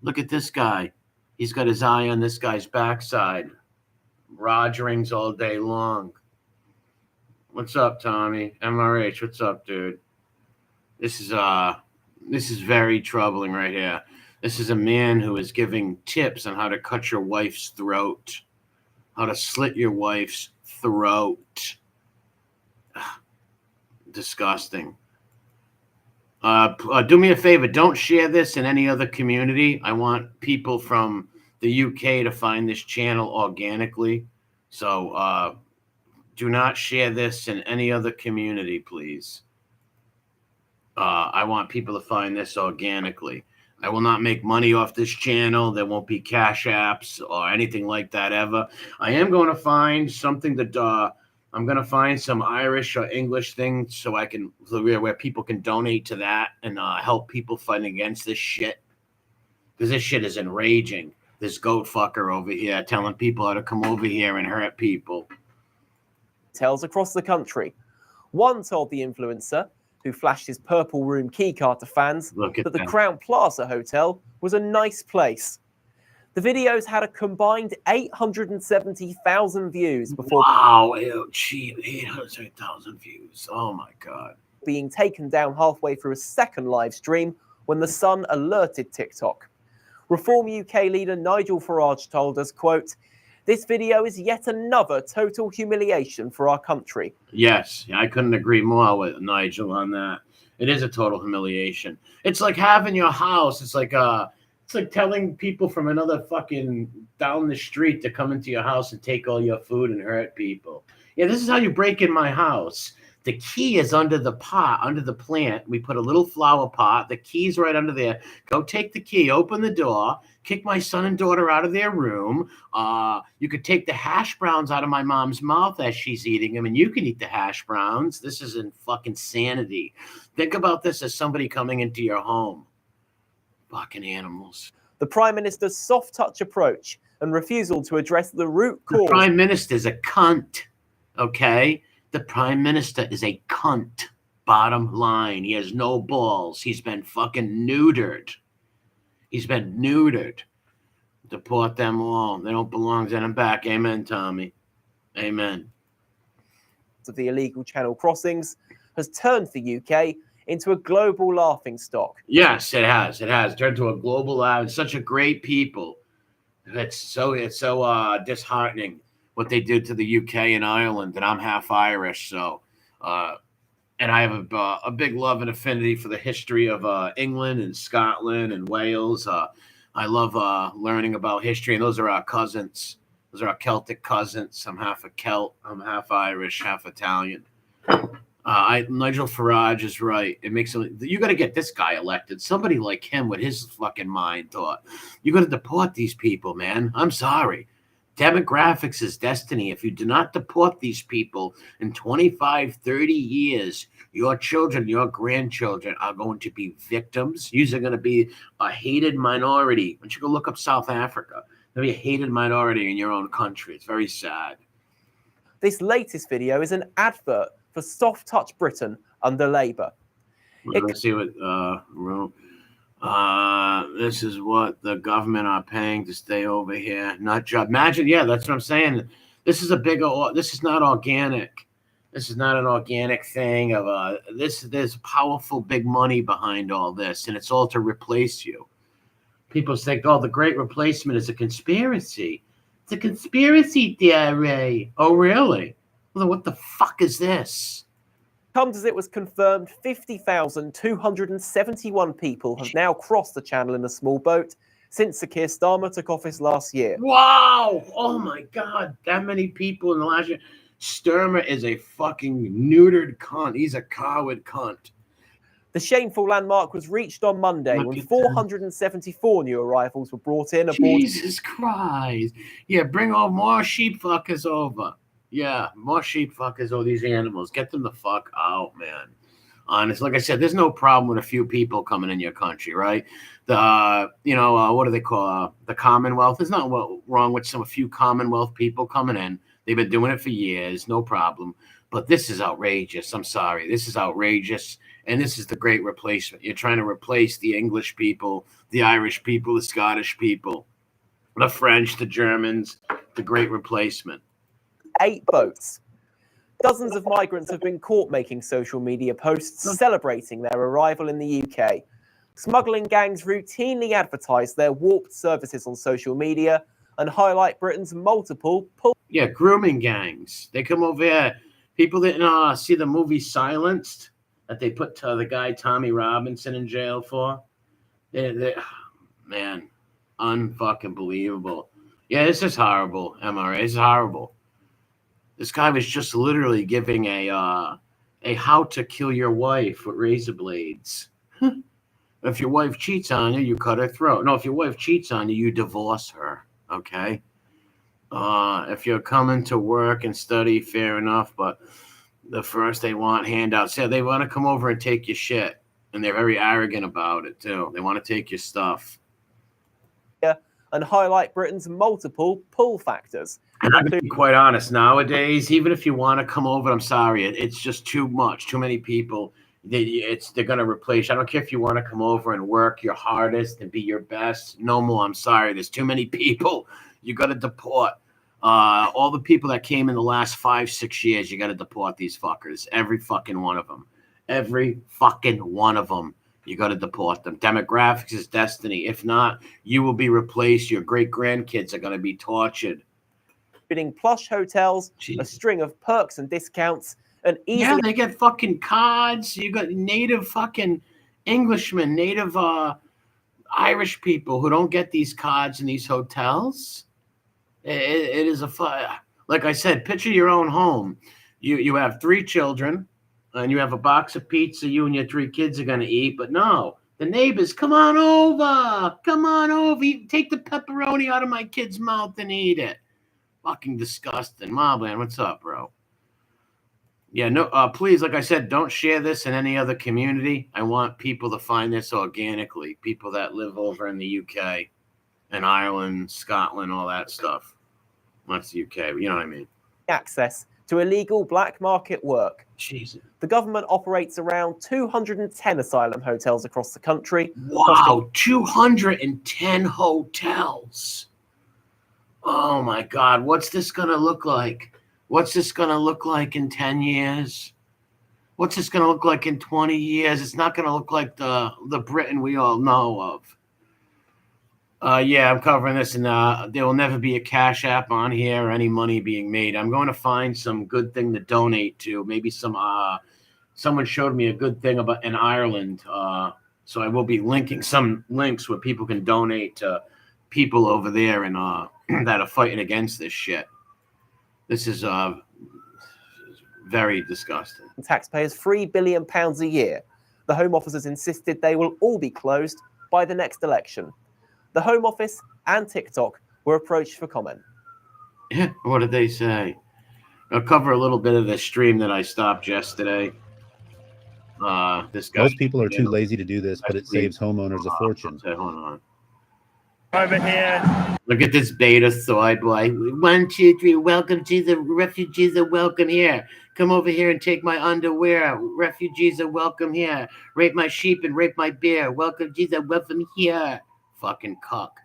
A: Look at this guy. He's got his eye on this guy's backside. Rogerings all day long. What's up, Tommy? MRH, what's up, dude? This is very troubling right here. This is a man who is giving tips on how to cut your wife's throat, how to slit your wife's throat. Disgusting. Do me a favor. Don't share this in any other community. I want people from the UK to find this channel organically. So do not share this in any other community, please. I want people to find this organically. I will not make money off this channel. There won't be cash apps or anything like that ever. I am going to find something that I'm going to find some Irish or English thing so I can where people can donate to that and help people fight against this shit. Because this shit is enraging. This goat fucker over here telling people how to come over here and hurt people.
C: Hotels across the country. One told the influencer, who flashed his purple room keycard to fans, that the Crown Plaza Hotel was a nice place. The videos had a combined 870,000 views before
A: 800,000 views. Oh my God.
C: Being taken down halfway through a second live stream when The Sun alerted TikTok. Reform UK leader Nigel Farage told us, quote, "This video is yet another total humiliation for our country."
A: Yes, I couldn't agree more with Nigel on that. It is a total humiliation. It's like having your house. It's like telling people from another fucking down the street to come into your house and take all your food and hurt people. Yeah, this is how you break in my house. The key is under the pot, under the plant. We put a little flower pot. The key's right under there. Go take the key, open the door, kick my son and daughter out of their room. You could take the hash browns out of my mom's mouth as she's eating them, and you can eat the hash browns. This isn't fucking sanity. Think about this as somebody coming into your home. Fucking animals.
C: The Prime Minister's soft touch approach and refusal to address the root cause.
A: The Prime Minister's a cunt, okay? The Prime Minister is a cunt. Bottom line. He has no balls. He's been fucking neutered. He's been neutered. Deport them all. They don't belong. Send them back. Amen, Tommy. Amen.
C: Of the illegal channel crossings has turned the UK into a global laughingstock.
A: Yes, it has. It has turned to a global laugh. It's such a great people. It's so disheartening what they did to the UK and Ireland, and I'm half Irish, so and I have a big love and affinity for the history of England and Scotland and Wales. I love learning about history, and those are our cousins. Those are our Celtic cousins. I'm half a Celt. I'm half Irish, half Italian. Nigel Farage is right. It makes you got to get this guy elected. Somebody like him with his fucking mind thought. You got to deport these people, man. I'm sorry. Demographics is destiny. If you do not deport these people in 25, 30 years, your children, your grandchildren are going to be victims. You're going to be a hated minority. Why don't you go look up South Africa? There'll be a hated minority in your own country. It's very sad.
C: This latest video is an advert for Soft Touch Britain under Labour.
A: Let's see what this is what the government are paying to stay over here. Not job. Imagine, yeah, that's what I'm saying. This is this is not organic. This is not an organic thing of there's powerful big money behind all this, and it's all to replace you. People think, oh, the great replacement is a conspiracy. It's a conspiracy theory. Oh, really? Well, what the fuck is this?
C: Comes as it was confirmed 50,271 people have now crossed the channel in a small boat since Sir Keir Starmer took office last year.
A: Wow! Oh my God, that many people in the last year. Starmer is a fucking neutered cunt. He's a coward cunt.
C: The shameful landmark was reached on Monday when 474 new arrivals were brought in aboard.
A: Jesus Christ. Yeah, bring all more sheep fuckers over. Yeah, more sheep fuckers over these animals. Get them the fuck out, man. Honest, like I said, there's no problem with a few people coming in your country, right? What do they call the Commonwealth? There's nothing wrong with a few Commonwealth people coming in. They've been doing it for years, no problem. But this is outrageous. I'm sorry. This is outrageous. And this is the great replacement. You're trying to replace the English people, the Irish people, the Scottish people, the French, the Germans, the great replacement.
C: 8 boats. Dozens of migrants have been caught making social media posts celebrating their arrival in the UK. Smuggling gangs routinely advertise their warped services on social media and highlight Britain's multiple
A: grooming gangs. They come over here. People didn't see the movie Silenced that they put the guy Tommy Robinson in jail for. Man, unfucking believable. Yeah, this is horrible, MRA. This is horrible. This guy was just literally giving a how to kill your wife with razor blades. If your wife cheats on you, you cut her throat. No, if your wife cheats on you, you divorce her. Okay. If you're coming to work and study, fair enough. But the first they want handouts. Yeah, they want to come over and take your shit, and they're very arrogant about it too. They want to take your stuff.
C: Yeah, and highlight Britain's multiple pull factors.
A: And I'm being quite honest, nowadays, even if you want to come over, I'm sorry, it's just too much, too many people. They're going to replace you. I don't care if you want to come over and work your hardest and be your best. No more. I'm sorry. There's too many people. You got to deport. All the people that came in the last 5-6 years, you got to deport these fuckers. Every fucking one of them. Every fucking one of them. You got to deport them. Demographics is destiny. If not, you will be replaced. Your great-grandkids are going to be tortured.
C: Including plush hotels, a string of perks and discounts, and easily...
A: Yeah, they get fucking cards. You got native fucking Englishmen, native Irish people who don't get these cards in these hotels. It is like I said, picture your own home. You have 3 children, and you have a box of pizza you and your 3 kids are going to eat. But no, the neighbors, come on over. Come on over. Take the pepperoni out of my kid's mouth and eat it. Fucking disgusting. Mobland, what's up, bro? Yeah, no, please, like I said, don't share this in any other community. I want people to find this organically. People that live over in the UK and Ireland, Scotland, all that stuff. That's the UK, but you know what I mean.
C: Access to illegal black market work.
A: Jesus.
C: The government operates around 210 asylum hotels across the country.
A: Wow, 210 hotels. Oh my God, what's this going to look like? What's this going to look like in 10 years? What's this going to look like in 20 years? It's not going to look like the Britain we all know of. Yeah, I'm covering this, and there will never be a Cash App on here or any money being made. I'm going to find some good thing to donate to. Maybe someone showed me a good thing about in Ireland. So I will be linking some links where people can donate to people over there and that are fighting against this shit. This is very disgusting.
C: Taxpayers £3 billion a year. The Home Office has insisted they will all be closed by the next election. The Home Office and TikTok were approached for comment.
A: Yeah, what did they say? I'll cover a little bit of the stream that I stopped yesterday. This guy.
G: Most people are too lazy to do this, but it saves homeowners a fortune.
A: Hold on.
H: Over here.
A: Look at this beta soy boy. 1, 2, 3. Welcome to the refugees are welcome here. Come over here and take my underwear. Refugees are welcome here. Rape my sheep and rape my bear. Welcome, Jesus, welcome here. Fucking cuck.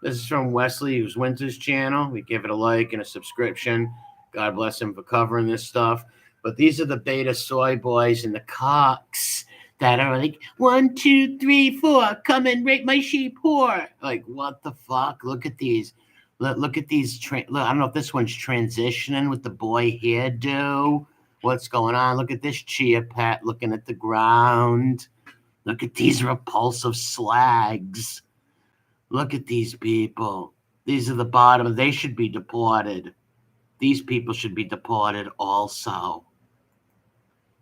A: This is from Wesley, who's Winter's channel. We give it a like and a subscription. God bless him for covering this stuff. But these are the beta soy boys and the cocks that are like, 1, 2, 3, 4, come and rape my sheep whore. Like, what the fuck? Look at these. Look at these. Look, I don't know if this one's transitioning with the boy hairdo. What's going on? Look at this chia pet looking at the ground. Look at these repulsive slags. Look at these people. These are the bottom. They should be deported. These people should be deported also.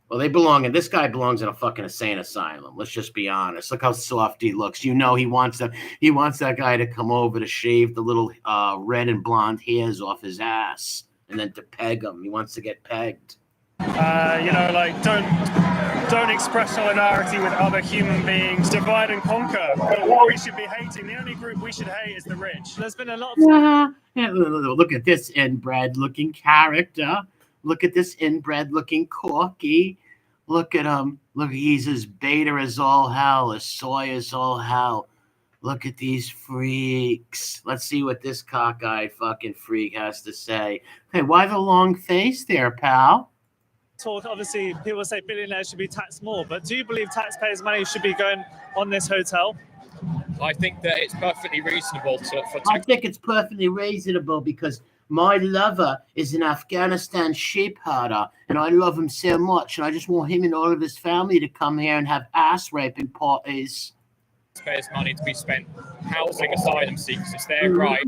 A: Well, they belong in. This guy belongs in a fucking insane asylum. Let's just be honest. Look how soft he looks. You know he wants that. He wants that guy to come over to shave the little red and blonde hairs off his ass and then to peg him. He wants to get pegged.
H: Don't express solidarity with other human beings. Divide and conquer. But what we should be hating, the only group we should hate is the rich. There's been a lot of...
A: Yeah, look at this inbred-looking character. Look at this inbred-looking corky. Look at him. Look, he's as beta as all hell, as soy as all hell. Look at these freaks. Let's see what this cockeyed fucking freak has to say. Hey, why the long face there, pal?
H: Obviously, people say billionaires should be taxed more, but do you believe taxpayers' money should be going on this hotel?
I: I think that it's perfectly reasonable
A: I think it's perfectly reasonable because my lover is an Afghanistan sheep herder, and I love him so much, and I just want him and all of his family to come here and have ass raping parties.
I: Taxpayers' money to be spent housing asylum seekers. It's their right.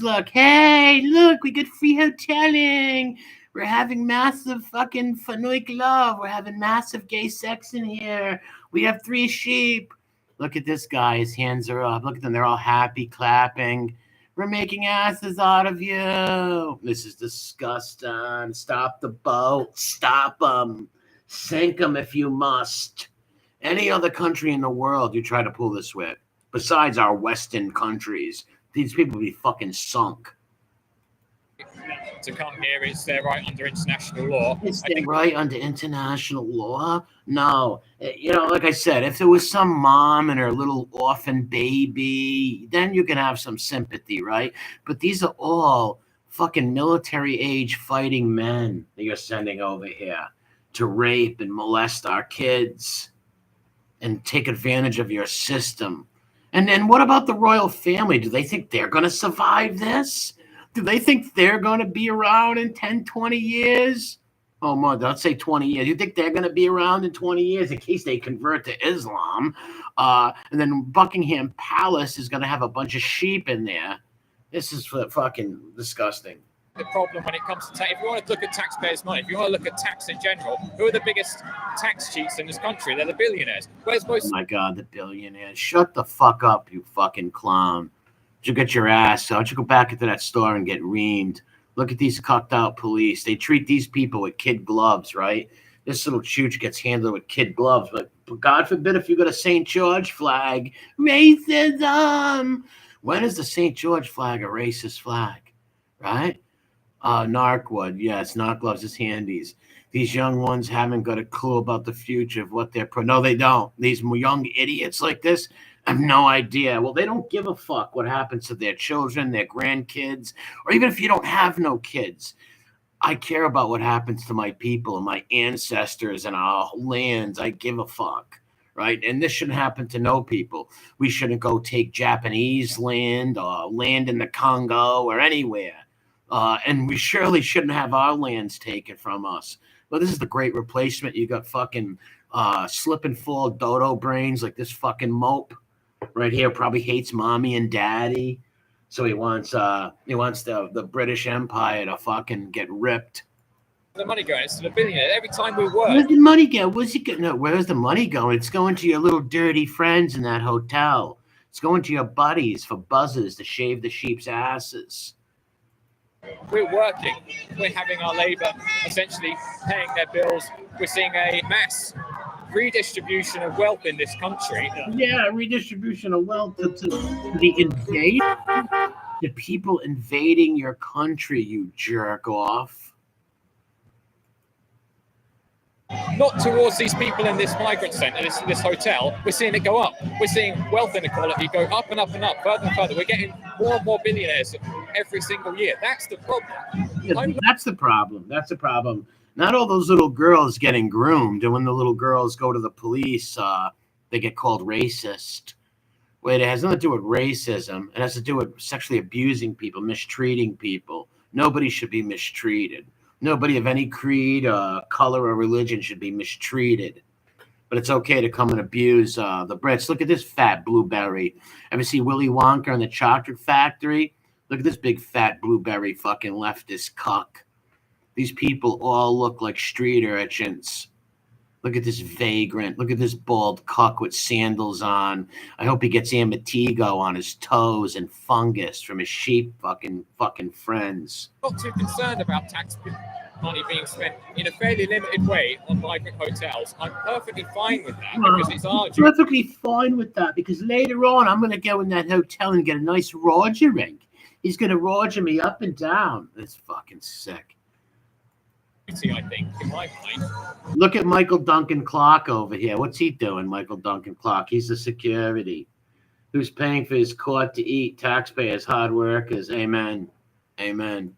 A: Look, hey, look, we get free hoteling. We're having massive fucking fanoik love. We're having massive gay sex in here. We have 3 sheep. Look at this guy. His hands are up. Look at them. They're all happy, clapping. We're making asses out of you. This is disgusting. Stop the boat. Stop them. Sink them if you must. Any other country in the world you try to pull this with, besides our Western countries, these people would be fucking sunk.
I: To come here, it's their right under international law.
A: Is that right under international law? No. Like I said, if there was some mom and her little orphan baby, then you can have some sympathy, right? But these are all fucking military age fighting men that you're sending over here to rape and molest our kids and take advantage of your system. And then what about the royal family? Do they think they're going to survive this? Do they think they're going to be around in 10, 20 years? Oh, more, let's say 20 years. You think they're going to be around in 20 years in case they convert to Islam? And then Buckingham Palace is going to have a bunch of sheep in there. This is fucking disgusting.
I: The problem when it comes to tax, if you want to look at taxpayers' money, if you want to look at tax in general, who are the biggest tax cheats in this country? They're the billionaires. Where's most?
A: Oh my God, the billionaires. Shut the fuck up, you fucking clown. You get your ass. Why don't you go back into that store and get reamed? Look at these cucked out police. They treat these people with kid gloves, right? This little chooch gets handled with kid gloves. But God forbid if you got a St. George flag. Racism! When is the St. George flag a racist flag? Right? Narc yes, Narc gloves his handies. These young ones haven't got a clue about the future of what they're... No, they don't. These young idiots like this have no idea. Well, they don't give a fuck what happens to their children, their grandkids, or even if you don't have no kids. I care about what happens to my people and my ancestors and our lands. I give a fuck, right? And this shouldn't happen to no people. We shouldn't go take Japanese land or land in the Congo or anywhere. And we surely shouldn't have our lands taken from us. But this is the great replacement. You got fucking slip and fall dodo brains like this fucking mope right here. Probably hates mommy and daddy. So he wants the British Empire to fucking get ripped.
I: The money going? It's to the billionaires. Every time we work.
A: Where's the money go? Where's the money going? It's going to your little dirty friends in that hotel. It's going to your buddies for buzzers to shave the sheep's asses.
I: We're working. We're having our labour essentially paying their bills. We're seeing a mass redistribution of wealth in this country.
A: Yeah, redistribution of wealth to the invade, the people invading your country, you jerk off.
I: Not towards these people in this migrant centre, this hotel. We're seeing it go up. We're seeing wealth inequality go up and up and up, further and further. We're getting more and more billionaires every single year. That's the problem.
A: Yeah, that's the problem. That's the problem. Not all those little girls getting groomed, and when the little girls go to the police, they get called racist. Wait, it has nothing to do with racism. It has to do with sexually abusing people, mistreating people. Nobody should be mistreated. Nobody of any creed, color, or religion should be mistreated. But it's okay to come and abuse the Brits. Look at this fat blueberry. Ever see Willy Wonka and the Chocolate Factory? Look at this big fat blueberry fucking leftist cuck. These people all look like street urchins. Look at this vagrant. Look at this bald cuck with sandals on. I hope he gets amatigo on his toes and fungus from his sheep fucking friends.
I: Not too concerned about tax money being spent in a fairly limited way on migrant hotels. I'm perfectly fine with that because it's our job.
A: Perfectly fine with that because later on I'm going to go in that hotel and get a nice rogering. He's going to roger me up and down. That's fucking sick.
I: I think, in my mind.
A: Look at Michael Duncan Clark over here. What's he doing, Michael Duncan Clark? He's the security. Who's paying for his court to eat? Taxpayers, hard workers. Amen. Amen.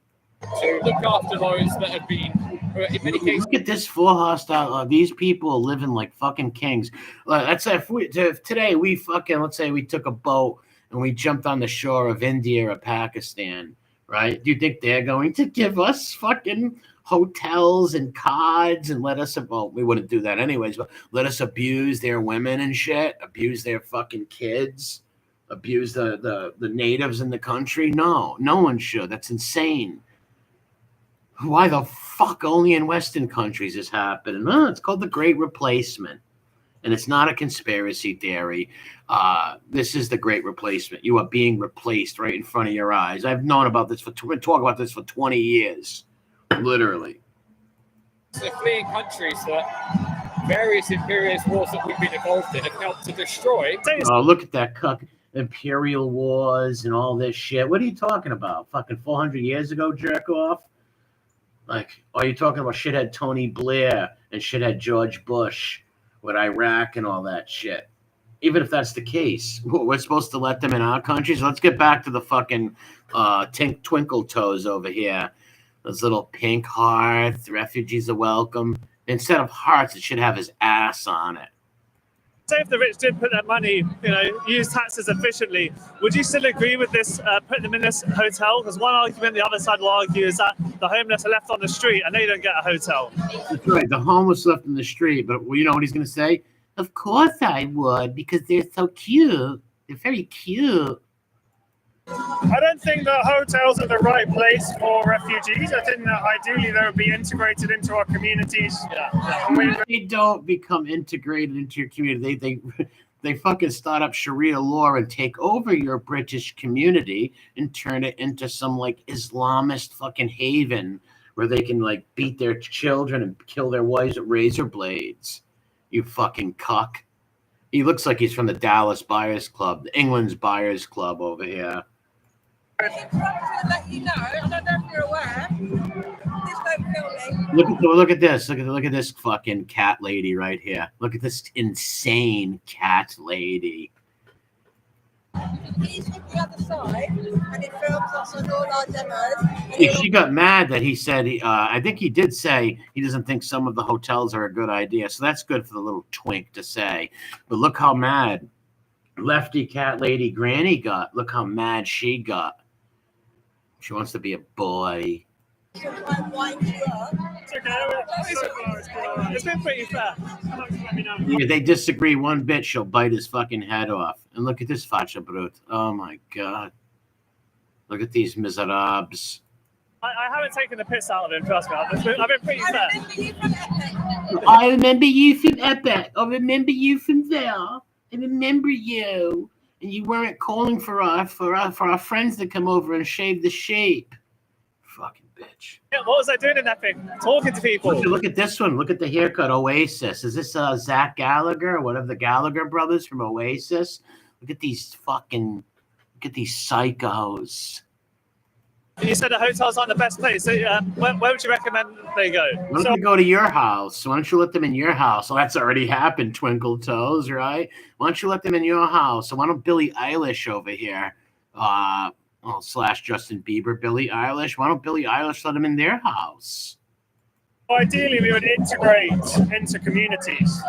I: To look after those that have been, in many cases.
A: Look at this full hostile. These people are living like fucking kings. Let's say if today we fucking, let's say we took a boat and we jumped on the shore of India or Pakistan, right? Do you think they're going to give us fucking hotels and cards and let us, well, we wouldn't do that anyways, but let us abuse their women and shit, abuse their fucking kids, abuse the natives in the country? No one should. That's insane. Why the fuck only in Western countries is happening? It's called the Great Replacement. And it's not a conspiracy theory. This is the Great Replacement. You are being replaced right in front of your eyes. I've known about this been talking about this for 20 years. Literally.
I: The fleeing countries that various imperialist wars that we've been involved in have helped to destroy.
A: Oh, look at that cuck. Imperial wars and all this shit. What are you talking about? Fucking 400 years ago, jerk off? Like, are you talking about shithead Tony Blair and shithead George Bush with Iraq and all that shit? Even if that's the case, we're supposed to let them in our countries. Let's get back to the fucking twinkle toes over here. Those little pink hearts. Refugees are welcome. Instead of hearts, it should have his ass on it.
H: Say if the rich did put their money, use taxes efficiently, would you still agree with this, putting them in this hotel? Because one argument the other side will argue is that the homeless are left on the street and they don't get a hotel.
A: That's right. The homeless left in the street. But you know what he's going to say? Of course I would, because they're so cute. They're very cute.
H: I don't think that hotels are the right place for refugees. I think that ideally they would be integrated into our communities.
A: They don't become integrated into your community. They fucking start up Sharia law and take over your British community and turn it into some like Islamist fucking haven where they can like beat their children and kill their wives with razor blades. You fucking cuck. He looks like he's from the Dallas Buyers Club, England's Buyers Club over here.
J: Let you know, I don't know if you're aware.
A: Look at this. Look at this fucking cat lady right here. Look at this insane cat lady.
J: He's from the other side, and he films us on all our demos.
A: She got mad that he said, I think he did say he doesn't think some of the hotels are a good idea. So that's good for the little twink to say. But look how mad lefty cat lady Granny got. Look how mad she got. She wants to be a boy.
H: It's been pretty fair.
A: If they disagree one bit, she'll bite his fucking head off. And look at this facha brute. Oh my god. Look at these miserables.
H: I haven't taken the piss out of him, trust me. I've been pretty fair.
A: I remember you from Epic. I remember you from there. I remember you. And you weren't calling for our friends to come over and shave the shape. Fucking bitch.
H: Yeah, what was I doing in Epic? Talking to people.
A: Look at this one. Look at the haircut. Oasis. Is this Zach Gallagher or whatever, the Gallagher brothers from Oasis? Look at these psychos.
H: You said the hotels aren't the best place. So where would you recommend they go?
A: Why don't they go to your house? Why don't you let them in your house? Well, that's already happened, Twinkle Toes, right? Why don't you let them in your house? So why don't Billie Eilish over here, slash Justin Bieber, Billie Eilish, why don't Billie Eilish let them in their house?
H: Ideally, we would integrate into communities.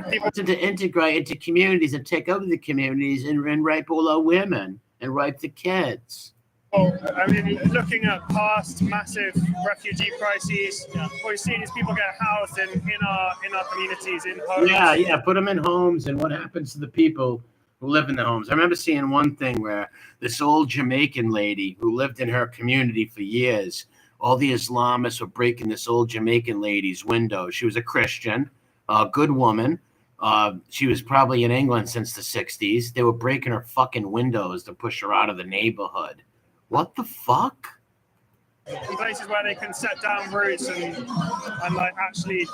A: People to integrate into communities and take over the communities and rape all our women and rape the kids.
H: Well, I mean, looking at past massive refugee crises, what we've seen is people get housed in our communities, in homes.
A: Yeah, put them in homes, and what happens to the people who live in the homes? I remember seeing one thing where this old Jamaican lady who lived in her community for years, all the Islamists were breaking this old Jamaican lady's window. She was a Christian, a good woman. She was probably in England since the 60s. They were breaking her fucking windows to push her out of the neighborhood. What the fuck?
H: Places where they can set down roots and like actually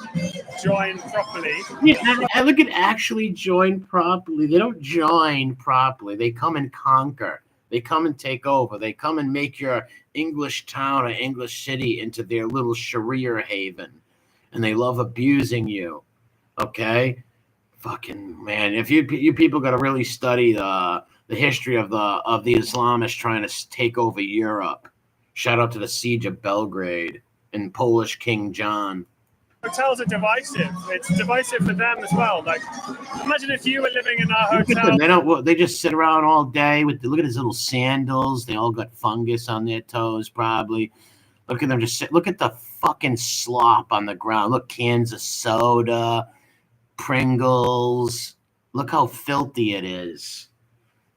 H: join properly.
A: Yeah, I look at actually join properly. They don't join properly. They come and conquer. They come and take over. They come and make your English town or English city into their little Sharia haven. And they love abusing you. Okay? Fucking man. If you people got to really study the history of the Islamists trying to take over Europe. Shout out to the siege of Belgrade and Polish King John.
H: Hotels are divisive. It's divisive for them as well. Like, imagine if you were living in our hotel.
A: They just sit around all day look at his little sandals. They all got fungus on their toes, probably. Look at them just sit. Look at the fucking slop on the ground. Look, cans of soda, Pringles. Look how filthy it is.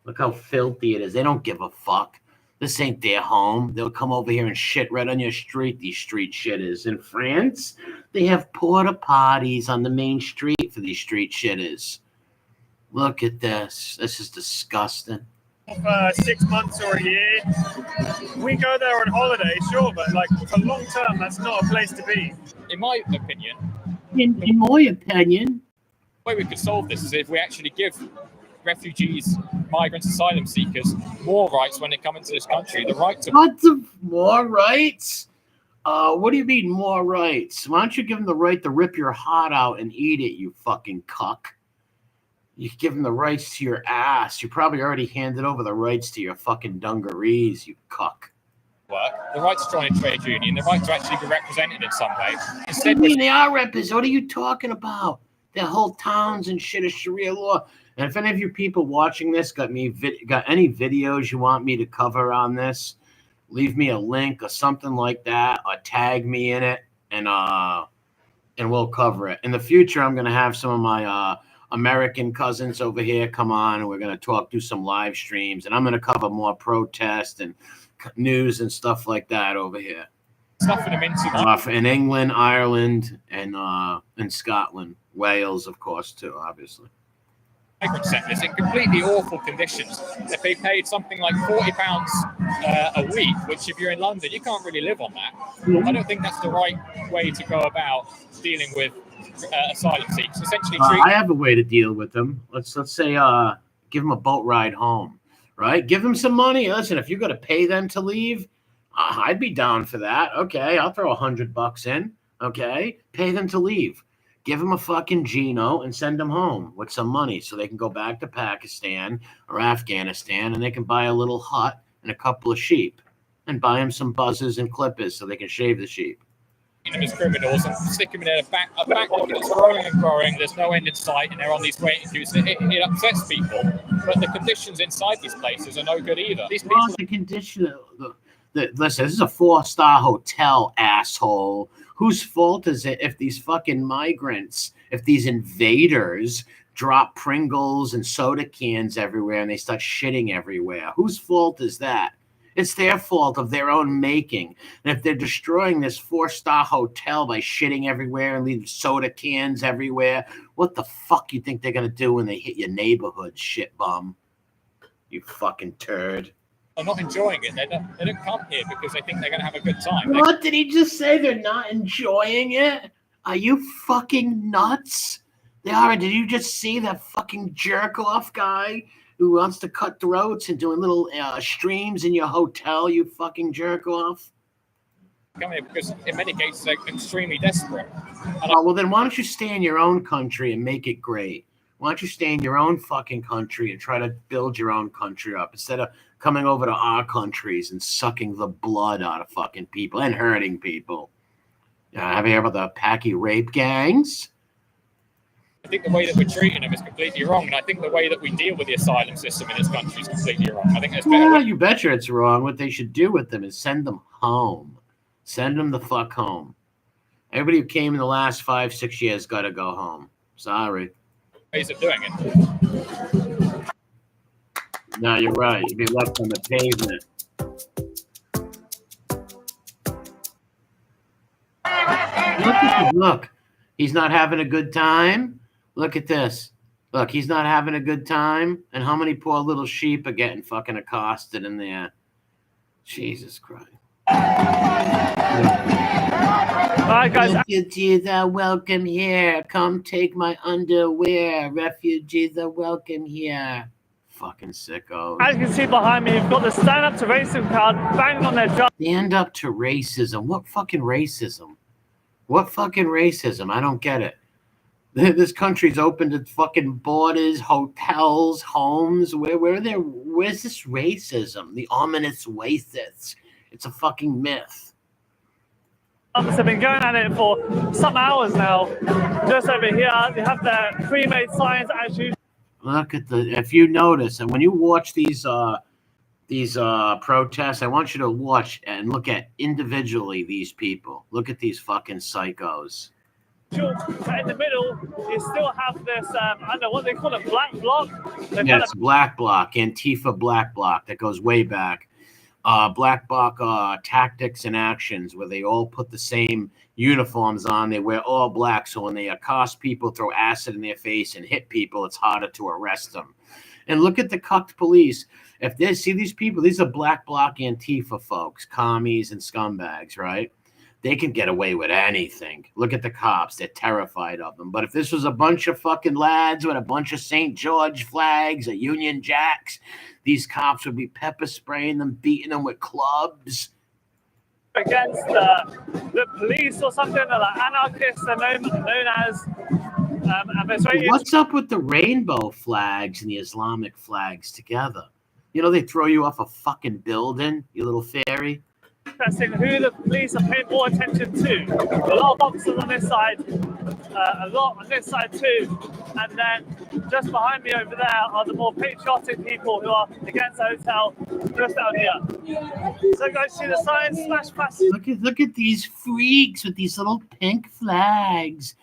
A: Look how filthy it is. They don't give a fuck. This ain't their home. They'll come over here and shit right on your street, these street shitters. In France, they have porta potties on the main street for these street shitters. Look at this. This is disgusting.
H: 6 months or a year, we go there on holiday, sure, but like for long term, that's not a place to be.
I: In my opinion,
A: In my opinion,
I: the way we could solve this is if we actually give refugees, migrants, asylum seekers more rights when they come into this country. The right to
A: lots of more rights. What do you mean more rights? Why don't you give them the right to rip your heart out and eat it, you fucking cuck? You give them the rights to your ass. You probably already handed over the rights to your fucking dungarees, you cuck.
I: work, the right to join a trade union, the right to actually be represented in some way.
A: Instead, they are represented. What are you talking about? Their whole towns and shit is Sharia law. And if any of you people watching this got any videos you want me to cover on this, leave me a link or something like that, or tag me in it, and we'll cover it. In the future, I'm gonna have some of my American cousins over here come on, and we're gonna do some live streams, and I'm gonna cover more protest and news and stuff like that over here.
I: Stuffing them into
A: In England, Ireland, and Scotland, Wales, of course, too, obviously.
I: Migrant centres in completely awful conditions. If they paid something like £40 a week, which if you're in London, you can't really live on that. I don't think that's the right way to go about dealing with asylum seekers. Essentially,
A: I have a way to deal with them. Let's say give them a boat ride home, right? Give them some money. Listen, if you're going to pay them to leave, I'd be down for that. Okay, I'll throw $100 in. Okay, pay them to leave. Give them a fucking Gino and send them home with some money so they can go back to Pakistan or Afghanistan, and they can buy a little hut and a couple of sheep and buy them some buzzers and clippers so they can shave the sheep.
I: Them as criminals and stick them in a backlog that's growing and growing. There's no end in sight, and they're on these waiting queues. It upsets people, but the conditions inside these places are no good either. These people.
A: The condition. Listen, this is a 4-star hotel, asshole. Whose fault is it if these fucking migrants, if these invaders drop Pringles and soda cans everywhere and they start shitting everywhere? Whose fault is that? It's their fault of their own making. And if they're destroying this 4-star hotel by shitting everywhere and leaving soda cans everywhere, what the fuck you think they're going to do when they hit your neighborhood, shit bum? You fucking turd.
I: Are not enjoying it. They don't come here because they think they're going to have a good time.
A: What did he just say? They're not enjoying it? Are you fucking nuts? They are. Did you just see that fucking jerk-off guy who wants to cut throats and doing little streams in your hotel, you fucking jerk-off?
I: Come here because in many cases they're extremely desperate.
A: Well, then why don't you stay in your own country and make it great? Why don't you stay in your own fucking country and try to build your own country up instead of coming over to our countries and sucking the blood out of fucking people and hurting people? Have you heard about the Paki rape gangs?
I: I think the way that we're treating them is completely wrong, and I think the way that we deal with the asylum system in this country is completely wrong. I think there's better.
A: You betcha it's wrong. What they should do with them is send them home. Send them the fuck home. Everybody who came in the last 5-6 years got to go home. Sorry.
I: Ways of doing it.
A: No, you're right. You'd be left on the pavement. Look, he's not having a good time. Look at this. Look, he's not having a good time. And how many poor little sheep are getting fucking accosted in there? Jesus Christ.
H: All right, guys.
A: Refugees are welcome here. Come take my underwear. Refugees are welcome here. Fucking sickos.
H: As you can see behind me, you've got the Stand Up to Racism card banging on their drum.
A: Stand up to racism? What fucking racism? What fucking racism? I don't get it. This country's open to fucking borders, hotels, homes. Where's this racism? The ominous racists. It's a fucking myth.
H: I've been going at it for some hours now. Just over here, they have their pre-made signs as usual.
A: Look at if you notice, and when you watch these protests, I want you to watch and look at individually these people. Look at these fucking psychos.
H: But in the middle, you still have this, I don't know what they call it, black bloc.
A: Yeah, it's black bloc, Antifa black bloc that goes way back. black bloc tactics and actions, where they all put the same uniforms on. They wear all black, so when they accost people, throw acid in their face, and hit people, it's harder to arrest them. And look at the cucked police. If they see these people, these are black bloc Antifa folks, commies and scumbags, right? They can get away with anything. Look at the cops. They're terrified of them. But if this was a bunch of fucking lads with a bunch of St. George flags or Union Jacks, these cops would be pepper spraying them, beating them with clubs.
H: Against the police or something, or like anarchists are known as.
A: What's up with the rainbow flags and the Islamic flags together? You know, they throw you off a fucking building, you little fairy.
H: Interesting who the police are paying more attention to. A lot of officers on this side, a lot on this side too, and then just behind me over there are the more patriotic people who are against the hotel just down here. So guys, see the signs, smash past.
A: Look at these freaks with these little pink flags.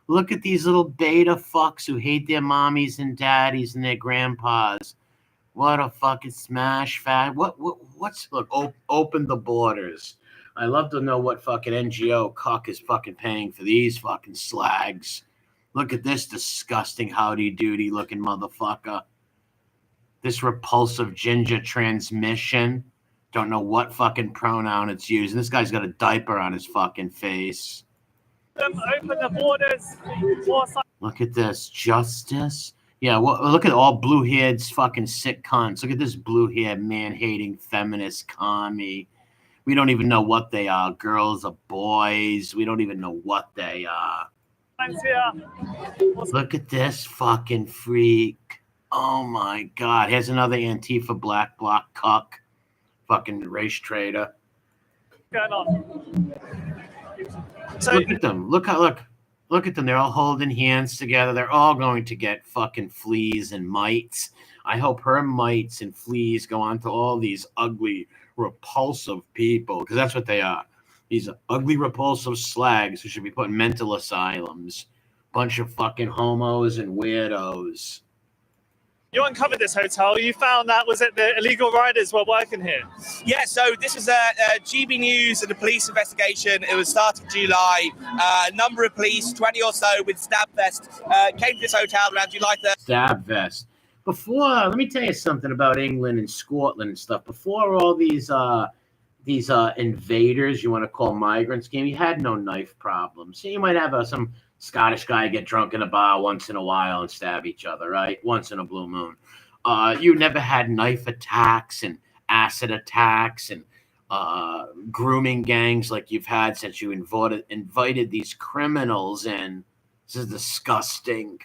A: Look at these little beta fucks who hate their mommies and daddies and their grandpas. What a fucking smash fat. What's look, open the borders. I love to know what fucking NGO cuck is fucking paying for these fucking slags. Look at this disgusting howdy doody looking motherfucker. This repulsive ginger transmission. Don't know what fucking pronoun it's using. This guy's got a diaper on his fucking face.
H: Open the borders.
A: Look at this. Justice. Yeah, well, look at all blue-haired fucking sick cunts. Look at this blue-haired, man-hating, feminist commie. We don't even know what they are. Girls or boys. We don't even know what they are. Look at this fucking freak. Oh, my God. Here's another Antifa black bloc cuck. Fucking race traitor.
H: What's going on? So,
A: look at them. Look at them. They're all holding hands together. They're all going to get fucking fleas and mites. I hope her mites and fleas go on to all these ugly, repulsive people, because that's what they are. These ugly, repulsive slags who should be put in mental asylums. Bunch of fucking homos and weirdos.
H: you uncovered this hotel. You found that, was it the illegal riders were working here?
K: Yeah, so this was a GB News and a police investigation. It was starting July. A number of police, 20 or so with stab vests, came to this hotel around July 3rd.
A: Stab vest. Before, let me tell you something about England and Scotland and stuff. Before all these invaders, you want to call migrants, came, you had no knife problems. So you might have some Scottish guy get drunk in a bar once in a while and stab each other, right? Once in a blue moon. You never had knife attacks and acid attacks and grooming gangs like you've had since you invited these criminals in. This is disgusting.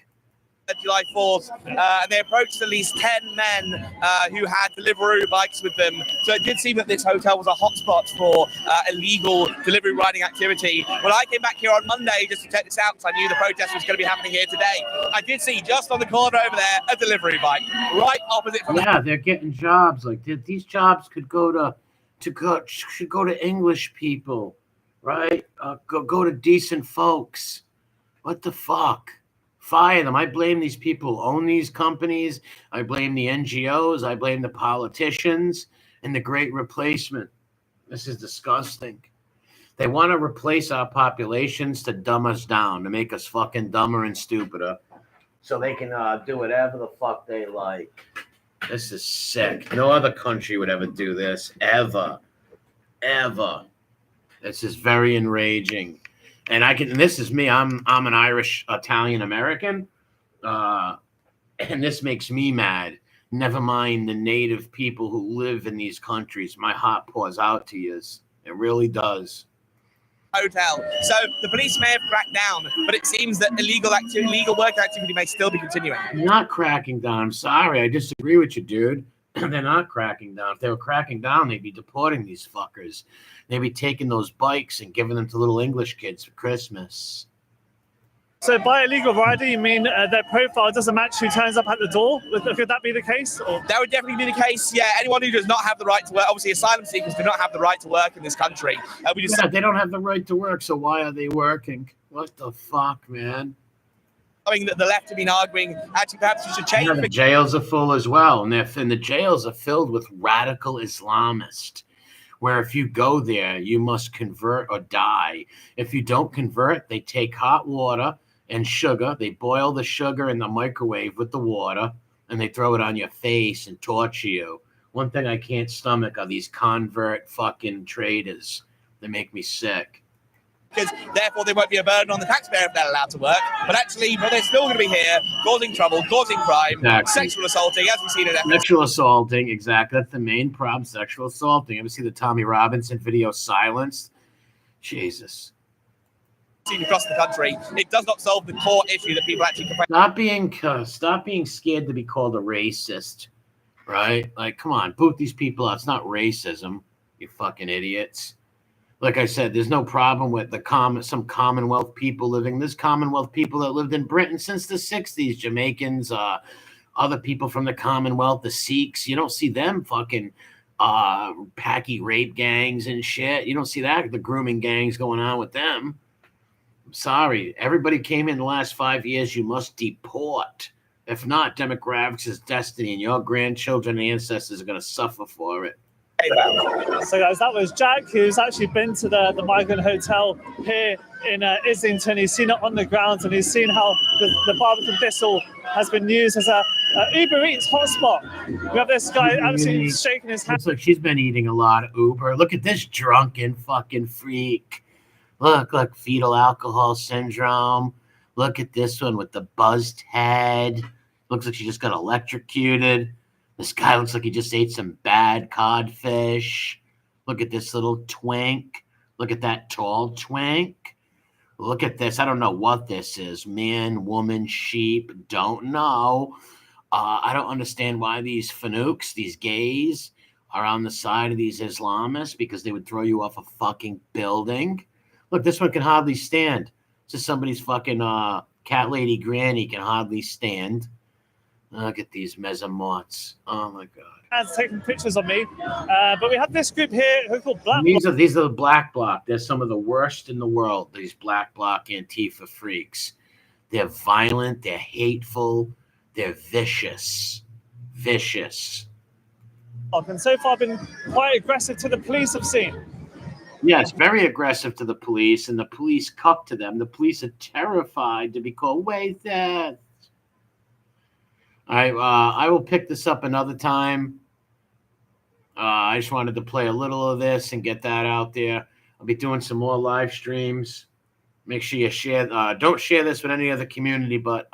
K: July 4th, and they approached at least 10 men who had delivery bikes with them. So it did seem that this hotel was a hotspot for illegal delivery riding activity. When I came back here on Monday just to check this out, because I knew the protest was going to be happening here today, I did see just on the corner over there a delivery bike right opposite from
A: they're getting jobs. Like these jobs could go to English people, right? Go to decent folks. What the fuck? Fire them. I blame these people who own these companies. I blame the NGOs. I blame the politicians and the Great Replacement. This is disgusting. They want to replace our populations to dumb us down, to make us fucking dumber and stupider, so they can do whatever the fuck they like. This is sick. No other country would ever do this. Ever. This is very enraging. And this is me. I'm an Irish Italian American, and this makes me mad. Never mind the native people who live in these countries. My heart pours out to you. It really does.
K: Hotel. So the police may have cracked down, but it seems that illegal work activity may still be continuing.
A: Not cracking down. I'm sorry. I disagree with you, dude. They're not cracking down. If they were cracking down, they'd be deporting these fuckers. They'd be taking those bikes and giving them to little English kids for Christmas.
H: So by illegal rider, you mean their profile doesn't match who turns up at the door? Could that be the case? Or?
K: That would definitely be the case, yeah. Anyone who does not have the right to work, obviously asylum seekers do not have the right to work in this country.
A: They don't have the right to work, so why are they working? What the fuck, man?
K: Something that the left have been arguing, actually perhaps we should change.
A: Yeah, the jails are full as well, and the jails are filled with radical Islamists, where if you go there, you must convert or die. If you don't convert, they take hot water and sugar, they boil the sugar in the microwave with the water, and they throw it on your face and torture you. One thing I can't stomach are these convert fucking traders. They make me sick.
K: Because therefore they won't be a burden on the taxpayer if they're allowed to work. But actually, they're still going to be here, causing trouble, causing crime,
A: Exactly.
K: Sexual assaulting, as we've seen in
A: Sexual assaulting, exactly. That's the main problem, sexual assaulting. Ever see the Tommy Robinson video, Silenced? Jesus.
K: Seen across the country. It does not solve the core issue that people actually complain.
A: Stop being scared to be called a racist, right? Like, come on, boot these people out. It's not racism, you fucking idiots. Like I said, there's no problem with some Commonwealth people living. There's Commonwealth people that lived in Britain since the 60s, Jamaicans, other people from the Commonwealth, the Sikhs. You don't see them fucking packy rape gangs and shit. You don't see that, the grooming gangs going on with them. I'm sorry. Everybody came in the last 5 years. You must deport. If not, demographics is destiny, and your grandchildren and ancestors are going to suffer for it.
H: So guys, that was Jack, who's actually been to the Migrant Hotel here in Islington. He's seen it on the ground, and he's seen how the Barbican Thistle has been used as a Uber Eats hotspot. We have this guy absolutely shaking his hand.
A: Looks like she's been eating a lot of Uber. Look at this drunken fucking freak. Look, fetal alcohol syndrome. Look at this one with the buzzed head. Looks like she just got electrocuted. This guy looks like he just ate some bad codfish. Look at this little twink. Look at that tall twink. Look at this. I don't know what this is. Man, woman, sheep. Don't know. I don't understand why these fanouks, these gays, are on the side of these Islamists, because they would throw you off a fucking building. Look, this one can hardly stand. This is somebody's fucking cat lady granny can hardly stand. Look at these mesomots. Oh my god.
H: And taking pictures of me. But we have this group here who are called Black
A: These are the Black Bloc. They're some of the worst in the world, these Black Bloc Antifa freaks. They're violent, they're hateful, they're vicious. Vicious.
H: And so far been quite aggressive to the police, I've seen.
A: Yes, very aggressive to the police, and the police cup to them. The police are terrified to be called waiters. I will pick this up another time. I just wanted to play a little of this and get that out there. I'll be doing some more live streams. Make sure you share. Don't share this with any other community, but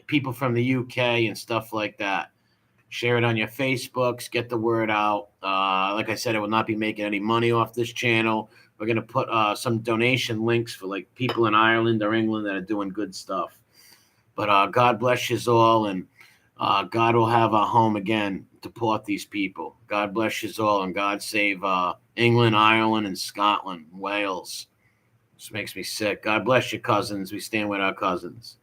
A: people from the UK and stuff like that. Share it on your Facebooks. Get the word out. Like I said, I will not be making any money off this channel. We're going to put some donation links for like people in Ireland or England that are doing good stuff. But God bless you all, and God will have a home again. Deport these people. God bless you all, and God save England, Ireland, and Scotland, Wales. This makes me sick. God bless you, cousins. We stand with our cousins.